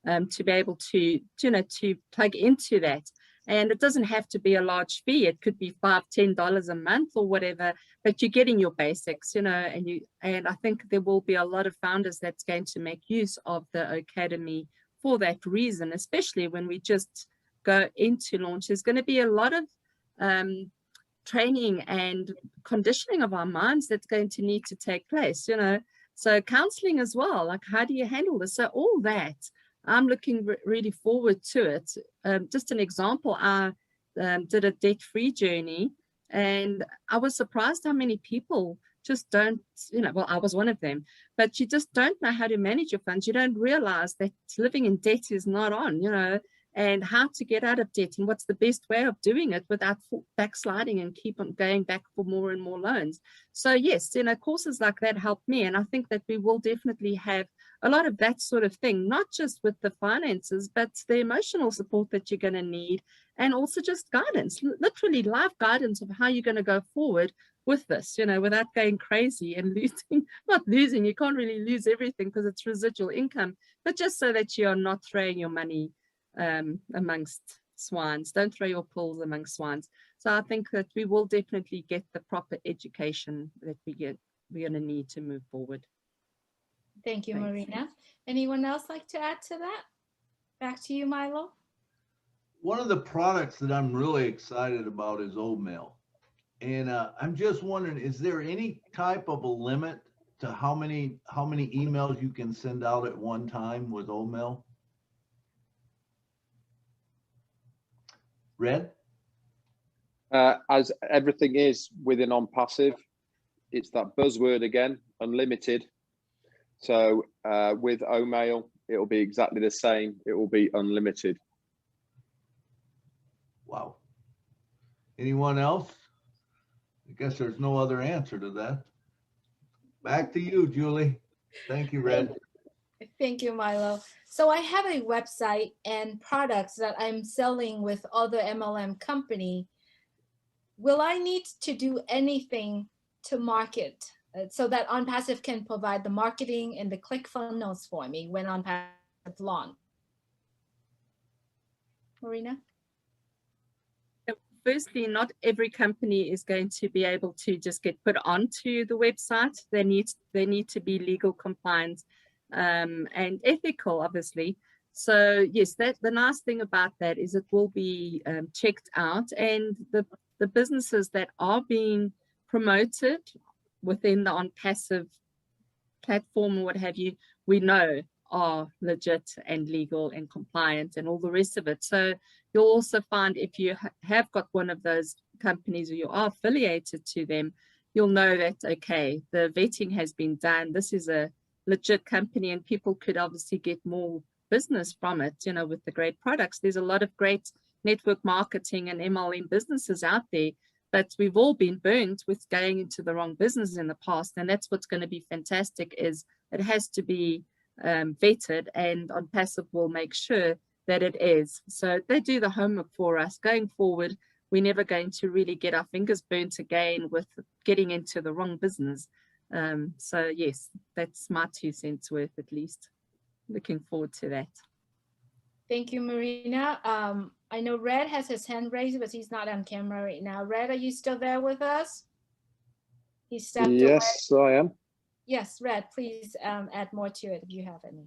[SPEAKER 4] to be able to, to plug into that. And it doesn't have to be a large fee. It could be $5, $10 a month or whatever, but you're getting your basics, and I think there will be a lot of founders that's going to make use of the Academy for that reason, especially when we just go into launch. There's going to be a lot of training and conditioning of our minds that's going to need to take place, so counseling as well, like how do you handle this? So all that, I'm looking really forward to it. Just an example, I did a debt-free journey, and I was surprised how many people just don't, well, I was one of them, but you just don't know how to manage your funds. You don't realize that living in debt is not on, and how to get out of debt and what's the best way of doing it without backsliding and keep on going back for more and more loans. So yes, courses like that help me. And I think that we will definitely have a lot of that sort of thing, not just with the finances, but the emotional support that you're going to need, and also just guidance, literally live guidance of how you're going to go forward with this, without going crazy and losing, you can't really lose everything because it's residual income, but just so that you're not throwing your money amongst swines. Don't throw your pearls among swines. So I think that we will definitely get the proper education that we're going to need to move forward.
[SPEAKER 2] Thank you,
[SPEAKER 4] Thanks.
[SPEAKER 2] Marina. Anyone else like to add to that? Back to you, Milo.
[SPEAKER 3] One of the products that I'm really excited about is Oatmeal. And I'm just wondering, is there any type of a limit to how many emails you can send out at one time with Oatmeal? Red?
[SPEAKER 8] As everything is within Onpassive, it's that buzzword again, unlimited. So with Oatmeal, it will be exactly the same. It will be unlimited.
[SPEAKER 3] Wow. Anyone else? I guess there's no other answer to that. Back to you, Julie. Thank you, Red.
[SPEAKER 2] Thank you, Milo. So I have a website and products that I'm selling with other MLM company. Will I need to do anything to market so that Onpassive can provide the marketing and the ClickFunnels for me when Onpassive launch? Marina?
[SPEAKER 4] Firstly, not every company is going to be able to just get put onto the website. They need to be legal compliant and ethical, obviously. So yes, the nice thing about that is it will be checked out, and the businesses that are being promoted within the Onpassive platform or what have you, we know are legit and legal and compliant and all the rest of it. So you'll also find if you have got one of those companies or you are affiliated to them, you'll know that, okay, the vetting has been done. This is a legit company, and people could obviously get more business from it, with the great products. There's a lot of great network marketing and MLM businesses out there, but we've all been burnt with going into the wrong business in the past. And that's what's going to be fantastic, is it has to be vetted, and Onpassive will make sure that it is. So they do the homework for us. Going forward, we're never going to really get our fingers burnt again with getting into the wrong business. So yes, that's my 2 cents worth at least. Looking forward to that.
[SPEAKER 2] Thank you, Marina. I know Red has his hand raised, but he's not on camera right now. Red, are you still there with us? He stepped away.
[SPEAKER 8] Yes, I am.
[SPEAKER 2] Yes, Red, please add more to it if you have any.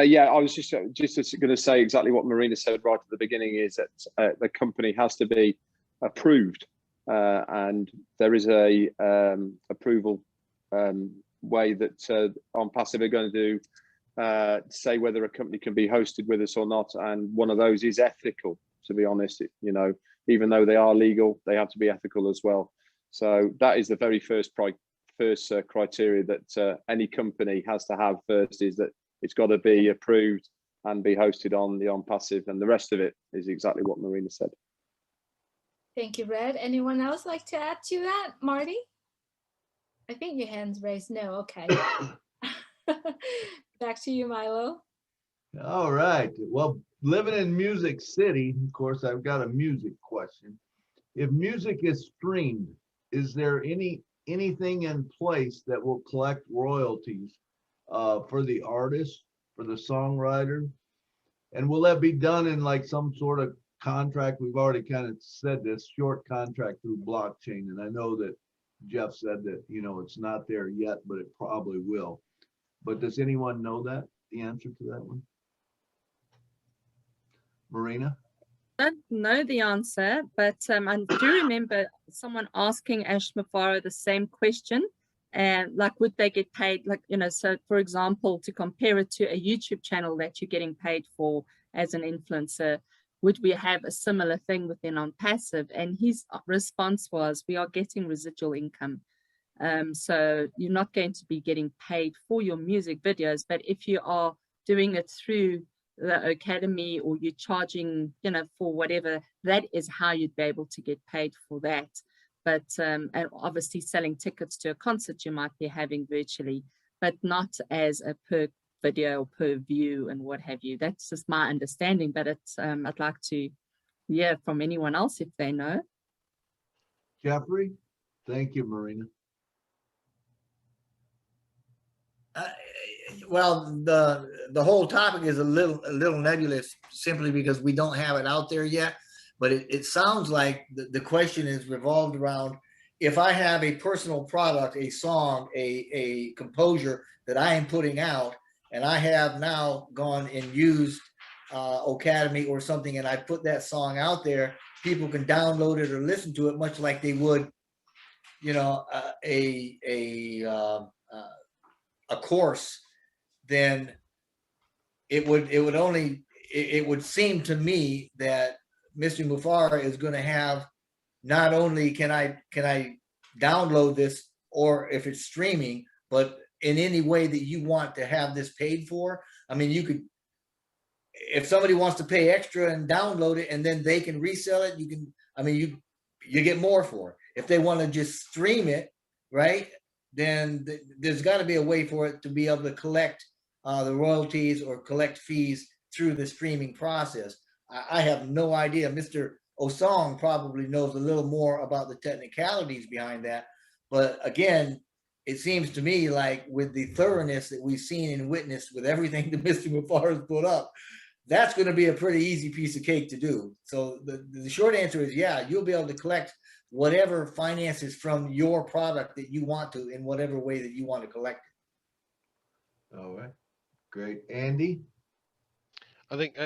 [SPEAKER 8] Yeah, I was just going to say exactly what Marina said right at the beginning, is that the company has to be approved, and there is a approval way that Onpassive are going to do, say whether a company can be hosted with us or not, and one of those is ethical. To be honest, even though they are legal, they have to be ethical as well. So that is the very first criteria that any company has to have first, is that it's got to be approved and be hosted on the Onpassive, and the rest of it is exactly what Marina said.
[SPEAKER 2] Thank you, Red. Anyone else like to add to that? Marty? I think your hand's raised. No, okay. Back to you, Milo.
[SPEAKER 3] All right. Well, living in Music City, of course, I've got a music question. If music is streamed, is there anything in place that will collect royalties for the artist, for the songwriter? And will that be done in like some sort of contract? We've already kind of said this, short contract through blockchain. And I know that Jeff said that, you know, it's not there yet, but it probably will. But does anyone know that, the answer to that one? Marina?
[SPEAKER 4] Don't know the answer, but I do remember someone asking Ash Mafaro the same question. And like, would they get paid? Like, you know, so for example, to compare it to a YouTube channel that you're getting paid for as an influencer, would we have a similar thing within Onpassive? And his response was, we are getting residual income. So you're not going to be getting paid for your music videos, but if you are doing it through the academy or you're charging, you know, for whatever, that is how you'd be able to get paid for that. But and obviously selling tickets to a concert you might be having virtually, but not as a per video, per view and what have you. That's just my understanding, but it's I'd like to hear from anyone else if they know.
[SPEAKER 3] Jeffrey? Thank you, Marina.
[SPEAKER 7] Well, the whole topic is a little nebulous simply because we don't have it out there yet. But it sounds like the question is revolved around, if I have a personal product, a song, a composure that I am putting out, and I have now gone and used Academy or something, and I put that song out there, people can download it or listen to it much like they would, you know, a course. Then it would seem to me that Mr. Mufara is going to have, not only can I download this, or if it's streaming, but in any way that you want to have this paid for. I mean, you could, if somebody wants to pay extra and download it and then they can resell it, you can, I mean, you get more for it. If they want to just stream it, right, then there's got to be a way for it to be able to collect the royalties or collect fees through the streaming process. I have no idea. Mr. Osong probably knows a little more about the technicalities behind that. But again, it seems to me like with the thoroughness that we've seen and witnessed with everything that Mr. Mufar has put up, that's going to be a pretty easy piece of cake to do. So the short answer is, yeah, you'll be able to collect whatever finances from your product that you want to in whatever way that you want to collect it.
[SPEAKER 3] All right, great. Andy?
[SPEAKER 6] I think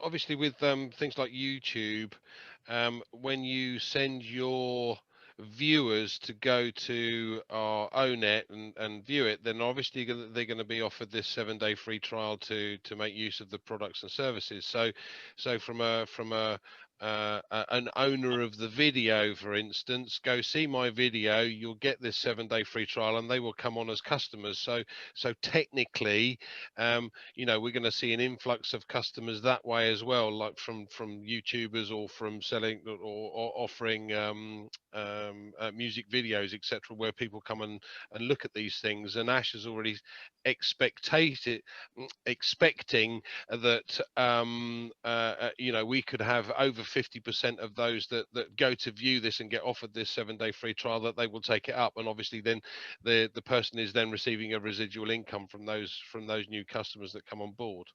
[SPEAKER 6] obviously with things like YouTube, when you send your viewers to go to our ONET and view it, then obviously they're going to be offered this 7-day free trial to make use of the products and services. So from an owner of the video, for instance, go see my video, you'll get this 7-day free trial and they will come on as customers. So technically, you know, we're going to see an influx of customers that way as well, like from YouTubers or from selling or offering music videos, etc., where people come and look at these things. And Ash has already expecting that you know, we could have over 50% of those that go to view this and get offered this 7-day free trial, that they will take it up. And obviously then the person is then receiving a residual income from those new customers that come on board.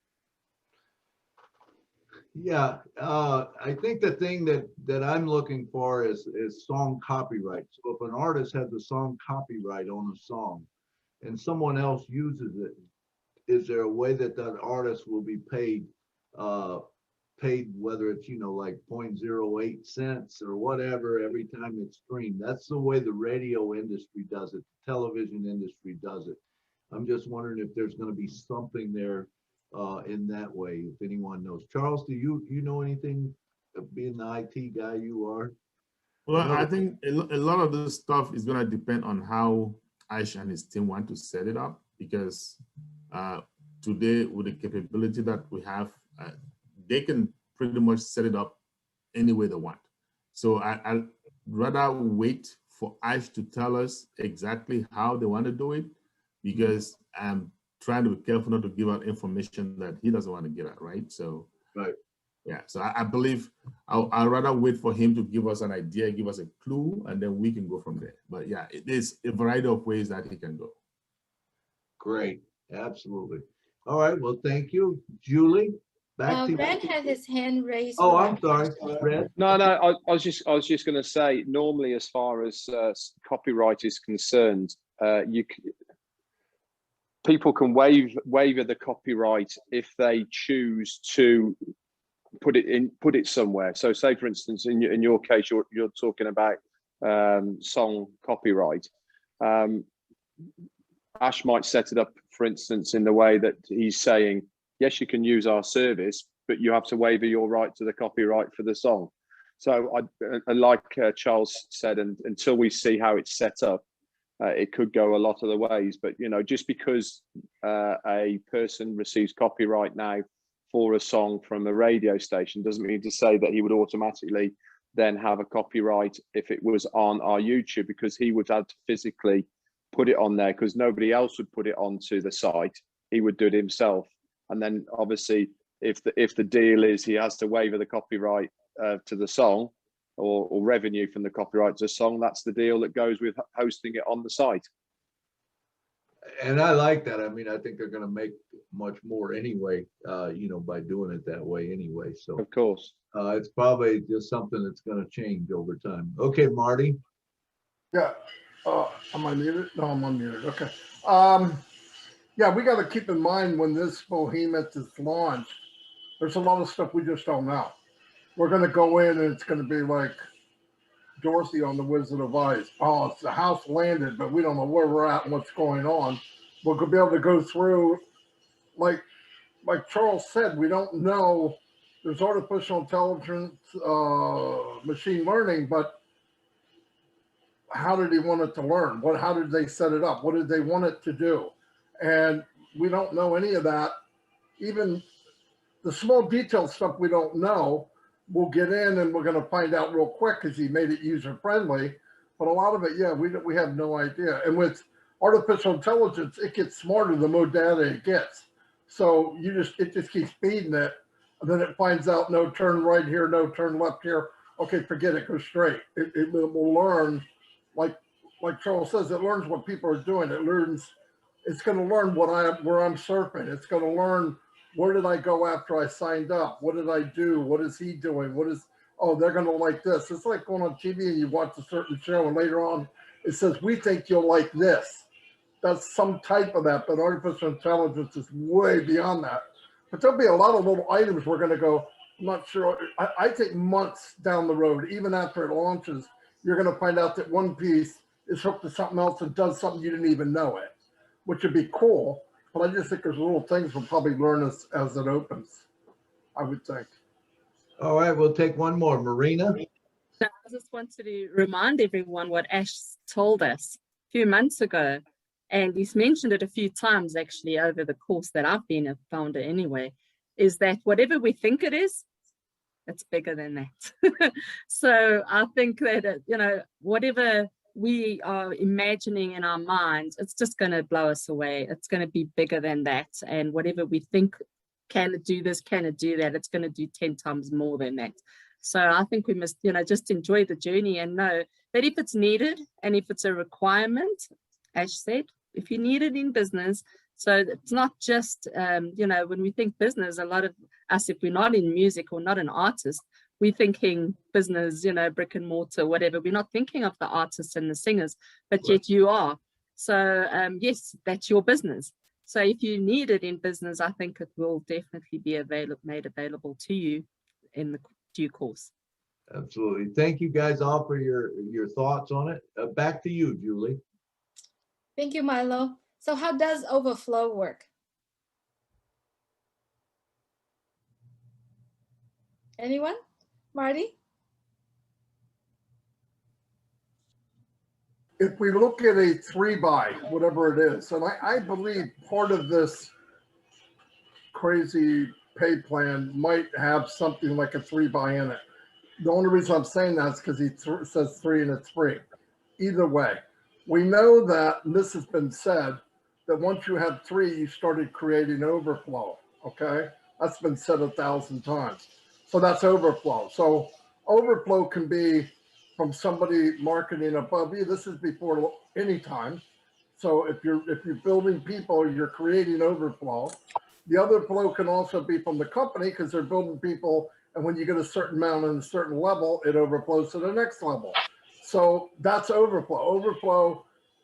[SPEAKER 3] Yeah, I think the thing that I'm looking for is song copyright. So if an artist has a song copyright on a song and someone else uses it, is there a way that that artist will be paid, whether it's, you know, like 0.08 cents or whatever every time it's streamed? That's the way the radio industry does it, the television industry does it. I'm just wondering if there's going to be something there in that way, if anyone knows. Charles, do you know anything, being the IT guy you are?
[SPEAKER 9] Well, I think a lot of this stuff is going to depend on how Ash and his team want to set it up, because today with the capability that we have, they can pretty much set it up any way they want. So I'd rather wait for Ash to tell us exactly how they want to do it, because trying to be careful not to give out information that he doesn't want to give out, right? So,
[SPEAKER 3] Right.
[SPEAKER 9] yeah, so I believe I'd rather wait for him to give us an idea, give us a clue, and then we can go from there. But yeah, there's a variety of ways that he can go.
[SPEAKER 3] Great. Absolutely. All right. Well, thank you. Julie, back to you.
[SPEAKER 2] Red had his hand raised.
[SPEAKER 3] Oh,
[SPEAKER 2] for
[SPEAKER 3] I'm
[SPEAKER 2] a
[SPEAKER 3] sorry.
[SPEAKER 2] question.
[SPEAKER 3] Red.
[SPEAKER 8] No, I was just going to say, normally, as far as copyright is concerned, people can waiver the copyright if they choose to put it somewhere. So, say for instance, in your case, you're talking about song copyright. Ash might set it up, for instance, in the way that he's saying, yes, you can use our service, but you have to waiver your right to the copyright for the song. So, like Charles said, and until we see how it's set up, it could go a lot of the ways. But, you know, just because a person receives copyright now for a song from a radio station doesn't mean to say that he would automatically then have a copyright if it was on our YouTube, because he would have to physically put it on there, because nobody else would put it onto the site. He would do it himself. And then obviously, if the deal is he has to waiver the copyright to the song, or revenue from the copyright to the song, that's the deal that goes with hosting it on the site.
[SPEAKER 3] And I like that. I mean, I think they're going to make much more anyway, you know, by doing it that way anyway. So
[SPEAKER 8] Of course.
[SPEAKER 3] it's probably just something that's going to change over time. Okay, Marty.
[SPEAKER 10] Yeah. Am I muted? No, I'm unmuted. Okay. Yeah, we got to keep in mind when this behemoth is launched, there's a lot of stuff we just don't know. We're going to go in and it's going to be like Dorothy on the Wizard of Oz. Oh, it's the house landed, but we don't know where we're at and what's going on. We're going to be able to go through, like Charles said, we don't know. There's artificial intelligence, machine learning, but how did he want it to learn? How did they set it up? What did they want it to do? And we don't know any of that. Even the small detailed stuff we don't know. We'll get in and we're going to find out real quick because he made it user friendly. But a lot of it, yeah, we have no idea. And with artificial intelligence, it gets smarter the more data it gets. So it just keeps feeding it, and then it finds out no turn right here, no turn left here. Okay, forget it, go straight. It will learn, like Charles says, it learns what people are doing. It's going to learn where I'm surfing. It's going to learn, where did I go after I signed up? What did I do? What is he doing? Oh, they're going to like this. It's like going on TV and you watch a certain show and later on it says, we think you'll like this. That's some type of that, but artificial intelligence is way beyond that. But there'll be a lot of little items we're going to go, I'm not sure. I think months down the road, even after it launches, you're going to find out that one piece is hooked to something else and does something you didn't even know it, which would be cool. But I just think there's little things we'll probably learn as it opens, I would think.
[SPEAKER 3] All right, we'll take one more. Marina.
[SPEAKER 4] I just wanted to remind everyone what Ash told us a few months ago, and he's mentioned it a few times actually over the course that I've been a founder anyway, is that whatever we think it is, it's bigger than that. So I think that, you know, whatever we are imagining in our minds, it's just going to blow us away. It's going to be bigger than that. And whatever we think, can it do this, can it do that, it's going to do 10 times more than that. So I think we must, you know, just enjoy the journey and know that if it's needed and if it's a requirement, Ash said, if you need it in business, so it's not just, you know, when we think business, a lot of us, if we're not in music or not an artist, we're thinking business, you know, brick and mortar, whatever. We're not thinking of the artists and the singers, but yet you are. So yes, that's your business. So if you need it in business, I think it will definitely be made available to you in the due course.
[SPEAKER 3] Absolutely. Thank you guys all for your thoughts on it. Back to you, Julie.
[SPEAKER 2] Thank you, Milo. So how does overflow work? Anyone? Marty?
[SPEAKER 10] If we look at a 3x, whatever it is, and I believe part of this crazy pay plan might have something like a 3x in it. The only reason I'm saying that is because he says 3 and it's free. Either way, we know that, and this has been said, that once you had 3, you started creating overflow. Okay, that's been said 1,000 times. So that's overflow. So overflow can be from somebody marketing above you. This is before any time. So if you're building people, you're creating overflow. The other flow can also be from the company because they're building people, and when you get a certain amount and a certain level, it overflows to the next level. So that's overflow. Overflow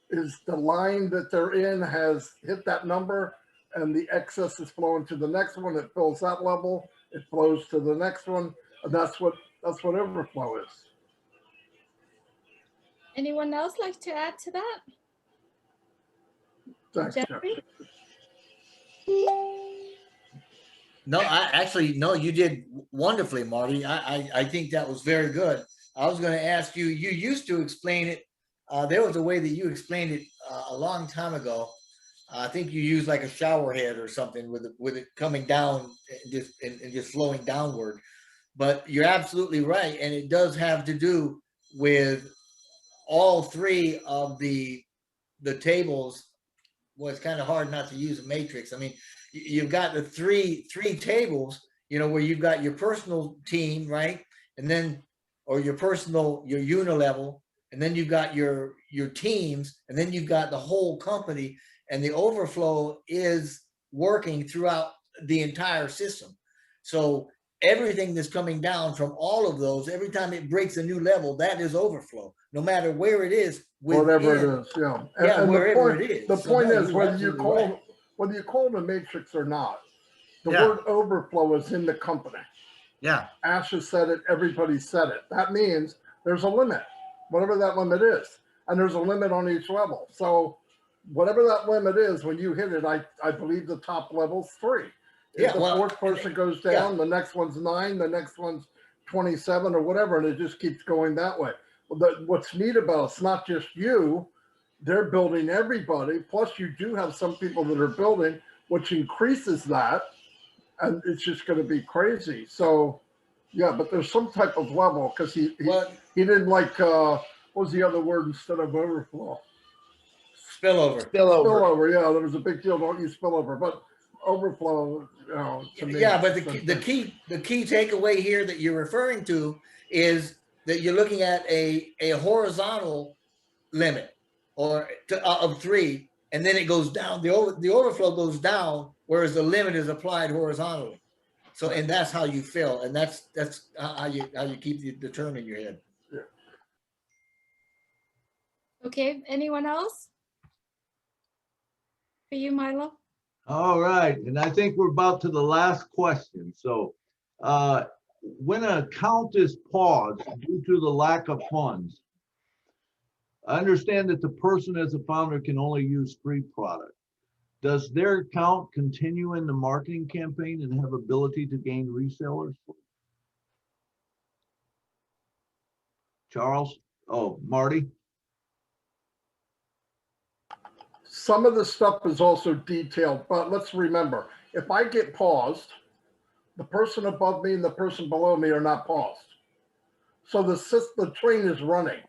[SPEAKER 10] is the line that they're in has hit that number, and the excess is flowing to the next one. It fills that level, it flows to the next one, and that's what overflow is.
[SPEAKER 2] Anyone else like to add to that?
[SPEAKER 10] Thanks, Jeff.
[SPEAKER 2] Jeffrey?
[SPEAKER 7] No, I actually, no, you did wonderfully, Marty. I think that was very good. I was going to ask you, you used to explain it. There was a way that you explained it a long time ago. I think you used like a shower head or something with it coming down and just flowing downward. But you're absolutely right. And it does have to do with all 3 of the tables. Well, it's kind of hard not to use a matrix. I mean, you've got the three tables, you know, where you've got your personal team, right? And then, or your unilevel, and then you've got your teams, and then you've got the whole company, and the overflow is working throughout the entire system. So everything that's coming down from all of those, every time it breaks a new level, that is overflow, no matter where it is.
[SPEAKER 10] Whatever it is, yeah. And
[SPEAKER 7] wherever it is.
[SPEAKER 10] The point is, whether you call it a matrix or not, the word overflow is in the company.
[SPEAKER 7] Yeah.
[SPEAKER 10] Asha said it, everybody said it. That means there's a limit, whatever that limit is. And there's a limit on each level. So whatever that limit is, when you hit it, I believe the top level's 3. If the 4th person goes down, the next one's 9, the next one's 27 or whatever, and it just keeps going that way. What's neat about it's not just you, they're building everybody. Plus you do have some people that are building, which increases that. And it's just going to be crazy. So yeah, but there's some type of level because he didn't like, what was the other word instead of overflow? Spillover. Yeah, there was a big deal. Don't use spillover, but overflow, you know, to me.
[SPEAKER 7] Yeah, but the key takeaway here that you're referring to is that you're looking at a horizontal limit of 3, and then it goes down. The overflow goes down, whereas the limit is applied horizontally. So, and that's how you fill, and that's how you keep the term in your head.
[SPEAKER 10] Yeah.
[SPEAKER 2] Okay, anyone else? For you, Milo?
[SPEAKER 3] All right, and I think we're about to the last question. So when an account is paused due to the lack of funds, I understand that the person as a founder can only use free product. Does their account continue in the marketing campaign and have ability to gain resellers? Charles? Oh, Marty?
[SPEAKER 10] Some of the stuff is also detailed, but let's remember, if I get paused, the person above me and the person below me are not paused. So the train is running.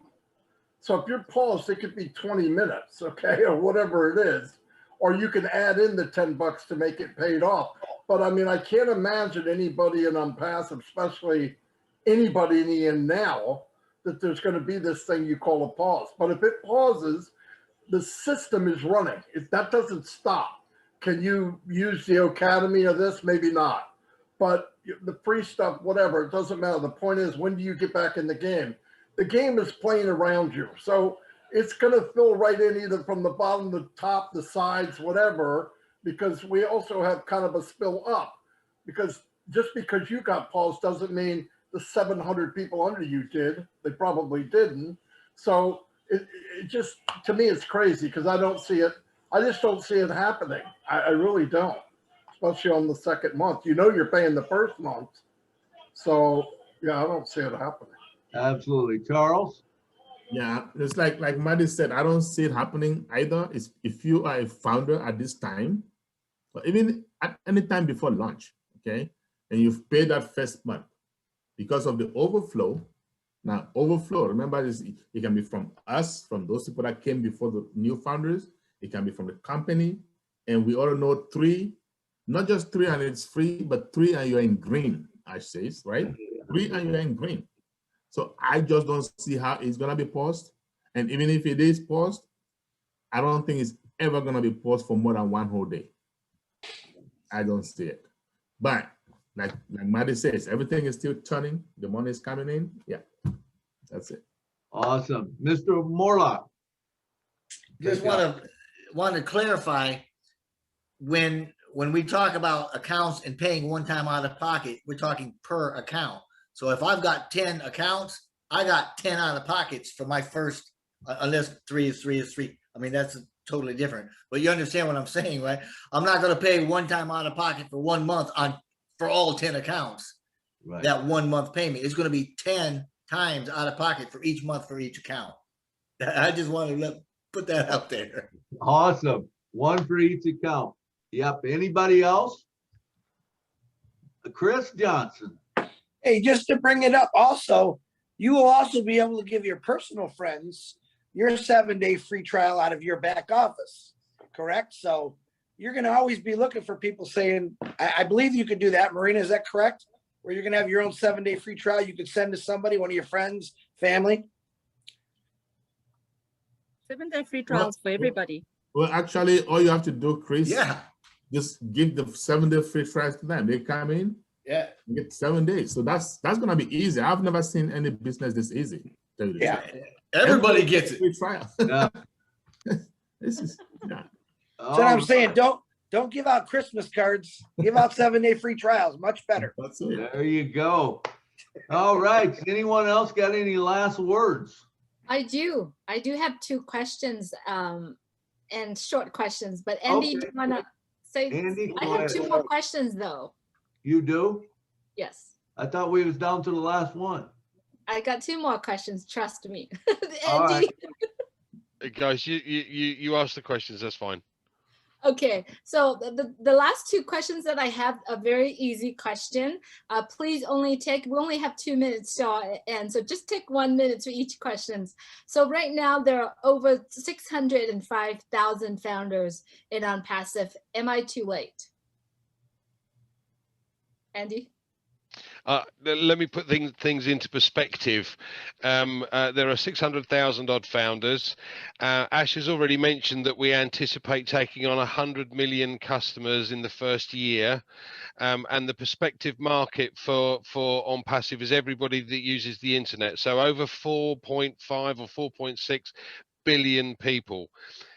[SPEAKER 10] So if you're paused, it could be 20 minutes, okay, or whatever it is, or you can add in the $10 to make it paid off. But I mean, I can't imagine anybody in Onpassive, especially anybody in the end now, that there's going to be this thing you call a pause. But if it pauses, the system is running. If that doesn't stop, can you use the Academy or this? Maybe not. But the free stuff, whatever, it doesn't matter. The point is, when do you get back in the game? The game is playing around you. So it's going to fill right in either from the bottom, the top, the sides, whatever, because we also have kind of a spill up. Because just because you got paused doesn't mean the 700 people under you did. They probably didn't. So it just, to me, it's crazy because I don't see it. I just don't see it happening. I really don't, especially on the second month. You know you're paying the first month. So, yeah, I don't see it happening.
[SPEAKER 3] Absolutely. Charles?
[SPEAKER 9] Yeah, it's like Maddie said, I don't see it happening either. It's if you are a founder at this time, or even at any time before launch, okay, and you've paid that first month because of the overflow. Now, overflow, remember, it can be from us, from those people that came before the new founders. it can be from the company, and we all know 3, not just 3 and it's free, but 3 and you're in green, Ash says, right? 3 and you're in green. So I just don't see how it's gonna be paused. And even if it is paused, I don't think it's ever gonna be paused for more than 1 whole day. I don't see it. But like Maddie says, everything is still turning. The money is coming in. Yeah, that's it.
[SPEAKER 3] Awesome. Mr. Morlock.
[SPEAKER 7] Just want to clarify, when we talk about accounts and paying one time out of pocket, we're talking per account. So if I've got 10 accounts, I got 10 out of pockets for my first, unless 3 is 3. I mean, that's totally different. But you understand what I'm saying, right? I'm not going to pay one time out of pocket for 1 month for all 10 accounts.
[SPEAKER 3] Right.
[SPEAKER 7] That 1 month payment is going to be 10 times out of pocket for each month for each account. I just want to put that out there.
[SPEAKER 3] Awesome. 1 for each account. Yep. Anybody else? Chris Johnson.
[SPEAKER 5] Hey, just to bring it up also, you will also be able to give your personal friends your 7-day free trial out of your back office, correct? So you're going to always be looking for people saying, I believe you could do that. Marina, is that correct? Where you're going to have your own 7-day free trial you could send to somebody, one of your friends, family?
[SPEAKER 4] 7-day free trials for everybody.
[SPEAKER 9] Well, actually, all you have to do, Chris,
[SPEAKER 7] Yeah.
[SPEAKER 9] just give the 7-day free trials to them. They come in,
[SPEAKER 7] Yeah.
[SPEAKER 9] you get 7 days. So that's gonna be easy. I've never seen any business this easy.
[SPEAKER 5] Yeah.
[SPEAKER 7] Everybody gets it.
[SPEAKER 9] Free trial.
[SPEAKER 3] Yeah.
[SPEAKER 9] This is yeah.
[SPEAKER 5] So I'm saying, don't give out Christmas cards. Give out 7-day free trials. Much better.
[SPEAKER 9] That's it.
[SPEAKER 3] There you go. All right. Anyone else got any last words?
[SPEAKER 2] I do have 2 questions and short questions, but Andy, do you want to say?
[SPEAKER 3] Andy,
[SPEAKER 2] I
[SPEAKER 3] go
[SPEAKER 2] have
[SPEAKER 3] ahead.
[SPEAKER 2] 2 more questions though.
[SPEAKER 3] You do?
[SPEAKER 2] Yes,
[SPEAKER 3] I thought we was down to the last one.
[SPEAKER 2] I got 2 more questions. Trust me.
[SPEAKER 3] All
[SPEAKER 2] Andy.
[SPEAKER 3] right.
[SPEAKER 6] Hey, guys, you ask the questions. That's fine.
[SPEAKER 2] Okay, so the last 2 questions that I have are very easy question. Please we only have 2 minutes to end, so just take 1 minute for each questions. So right now there are over 605,000 founders in Onpassive. Am I too late? Andy?
[SPEAKER 6] Let me put things into perspective. There are 600,000 odd founders. Ash has already mentioned that we anticipate taking on 100 million customers in the first year. And the prospective market for Onpassive is everybody that uses the internet. So over 4.5 or 4.6 billion people.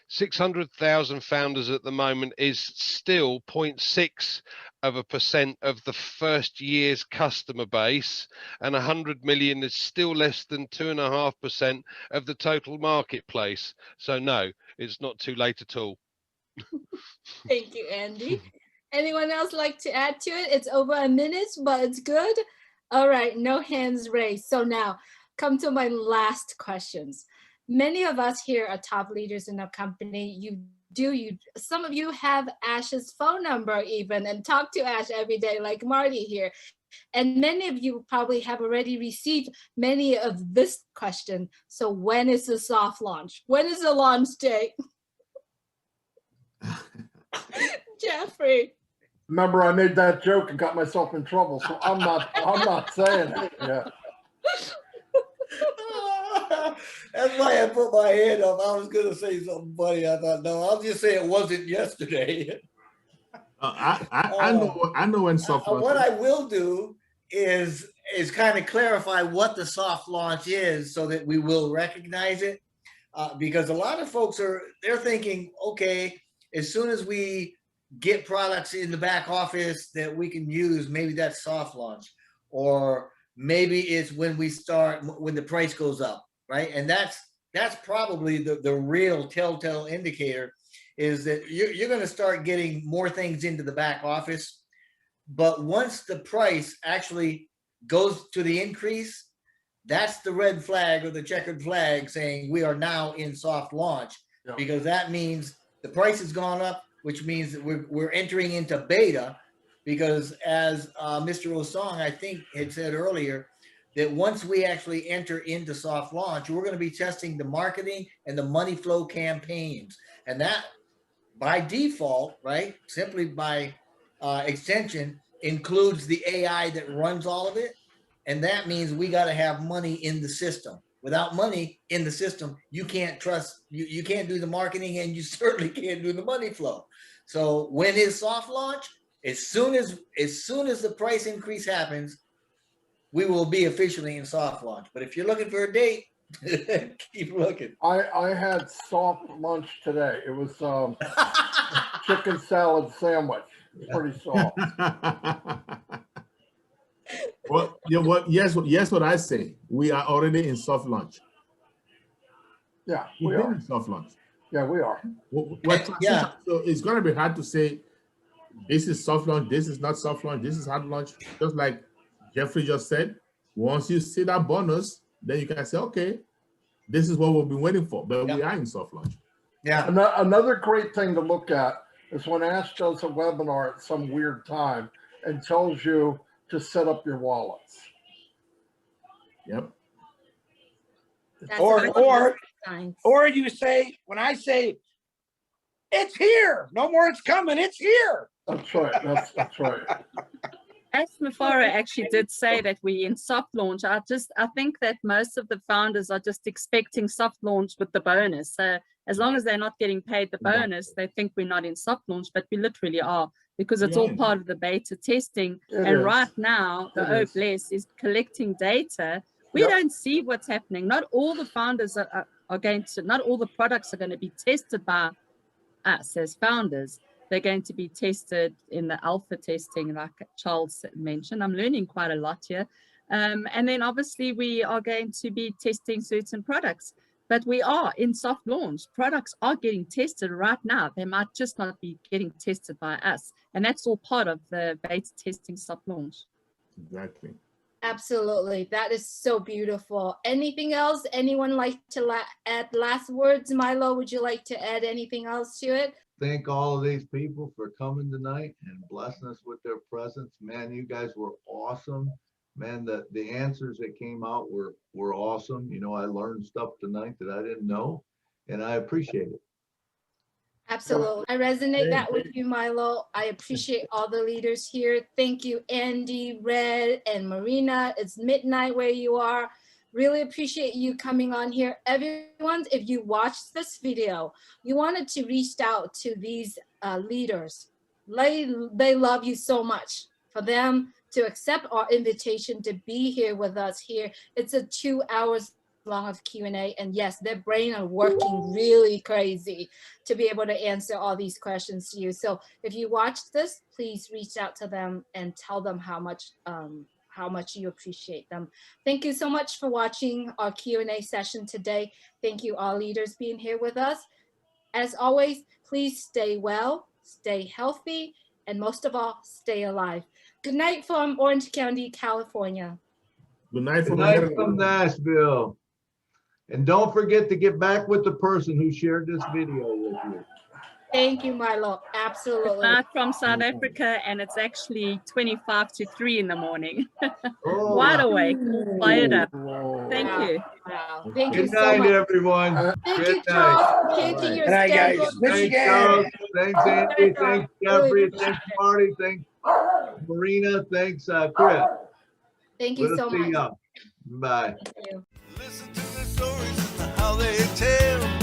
[SPEAKER 6] 600,000 founders at the moment is still 0.6% of the first year's customer base, and 100 million is still less than 2.5% of the total marketplace. So no, it's not too late at all.
[SPEAKER 2] Thank you, Andy. Anyone else like to add to it? It's over a minute, but it's good. All right, no hands raised. So now come to my last questions. Many of us here are top leaders in our company. Some of you have Ash's phone number even and talk to Ash every day, like Marty here. And many of you probably have already received many of this question. So when is the soft launch? When is the launch date? Jeffrey.
[SPEAKER 10] Remember, I made that joke and got myself in trouble, so I'm not saying it. Yeah.
[SPEAKER 7] That's why I put my hand up. I was going to say something funny. I thought, no, I'll just say it wasn't yesterday.
[SPEAKER 9] I know when soft launch.
[SPEAKER 7] What I will do is kind of clarify what the soft launch is so that we will recognize it. Because a lot of folks they're thinking, okay, as soon as we get products in the back office that we can use, maybe that's soft launch, or maybe it's when the price goes up, right? And that's probably the real telltale indicator, is that you're going to start getting more things into the back office. But once the price actually goes to the increase, that's the red flag or the checkered flag saying we are now in soft launch. Yeah. Because that means the price has gone up, which means that we're entering into beta. Because as Mr. Osong, I think, had said earlier, that once we actually enter into soft launch, we're going to be testing the marketing and the money flow campaigns. And by default, right, simply by extension, includes the AI that runs all of it. And that means we got to have money in the system. Without money in the system, you can't trust, you can't do the marketing, and you certainly can't do the money flow. So when is soft launch? As soon as the price increase happens, we will be officially in soft launch. But if you're looking for a date, keep looking.
[SPEAKER 10] I had soft lunch today. It was chicken salad sandwich. Pretty soft.
[SPEAKER 9] Well, you know what? Yes, what I say. We are already in soft launch.
[SPEAKER 10] Yeah,
[SPEAKER 9] We've
[SPEAKER 10] we
[SPEAKER 9] been
[SPEAKER 10] are.
[SPEAKER 9] in soft launch.
[SPEAKER 10] Yeah, we are.
[SPEAKER 7] Yeah.
[SPEAKER 9] So it's going to be hard to say this is soft launch, this is not soft launch, this is hard launch. Just like Jeffrey just said, once you see that bonus, then you can say, okay, this is what we've been waiting for. But we are in soft launch.
[SPEAKER 7] Yeah.
[SPEAKER 10] Another great thing to look at is when Ash does a webinar at some weird time and tells you to set up your wallets.
[SPEAKER 9] Yep.
[SPEAKER 2] That's
[SPEAKER 5] Or-
[SPEAKER 2] a
[SPEAKER 5] or-
[SPEAKER 2] sign.
[SPEAKER 5] Or you say, when I say, it's here, no more it's coming, it's here.
[SPEAKER 10] That's right. That's right.
[SPEAKER 4] As Mafara actually did say that we in soft launch, I think that most of the founders are just expecting soft launch with the bonus. So as long as they're not getting paid the bonus, they think we're not in soft launch, but we literally are, because it's all part of the beta testing. And right now, the Oh Bless is collecting data. We don't see what's happening. Not all the founders are going to, not all the products are going to be tested by us as founders. They're going to be tested in the alpha testing, like Charles mentioned. I'm learning quite a lot here. And then obviously we are going to be testing certain products, but we are in soft launch. Products are getting tested right now. They might just not be getting tested by us. And that's all part of the beta testing soft launch.
[SPEAKER 9] Exactly.
[SPEAKER 2] Absolutely. That is so beautiful. Anything else? Anyone like to add last words? Milo, would you like to add anything else to it?
[SPEAKER 3] Thank all of these people for coming tonight and blessing us with their presence. Man, you guys were awesome. Man, the answers that came out were awesome. You know, I learned stuff tonight that I didn't know, and I appreciate it.
[SPEAKER 2] Absolutely. I resonate that with you, Milo. I appreciate all the leaders here. Thank you, Andy, Red, and Marina. It's midnight where you are. Really appreciate you coming on here. Everyone, if you watched this video, you wanted to reach out to these leaders. They love you so much. For them to accept our invitation to be here with us here, it's a 2 hours long of Q&A, and yes, their brain are working really crazy to be able to answer all these questions to you. So if you watch this, please reach out to them and tell them how much you appreciate them. Thank you so much for watching our Q&A session today. Thank you all leaders being here with us. As always, please stay well, stay healthy, and most of all, stay alive. Good night from Orange County, California.
[SPEAKER 9] Good night
[SPEAKER 3] Good
[SPEAKER 9] from
[SPEAKER 3] night from Nashville. And don't forget to get back with the person who shared this video with you.
[SPEAKER 2] Thank you, Milo. Absolutely.
[SPEAKER 4] Night from South Africa, and it's actually 25 to 3 in the morning.
[SPEAKER 3] Oh,
[SPEAKER 4] Wide awake, fired up. Thank you.
[SPEAKER 2] Wow. Thank you
[SPEAKER 3] good
[SPEAKER 2] so
[SPEAKER 3] night,
[SPEAKER 2] much.
[SPEAKER 3] everyone.
[SPEAKER 2] Thank
[SPEAKER 3] Good
[SPEAKER 2] you, Charles,
[SPEAKER 3] night.
[SPEAKER 2] for taking your
[SPEAKER 5] Good night, guys.
[SPEAKER 2] schedule.
[SPEAKER 5] Michigan.
[SPEAKER 3] Thanks, Charles. Thanks, Andy. Thanks, Jeffrey.
[SPEAKER 2] Really
[SPEAKER 3] Thanks, Marty. Thanks, Marina. Thanks, Chris.
[SPEAKER 2] Thank you
[SPEAKER 3] Good
[SPEAKER 2] so
[SPEAKER 3] to see
[SPEAKER 2] much.
[SPEAKER 3] ya. Bye.
[SPEAKER 2] Thank you.
[SPEAKER 1] Listen to the stories and how they tell.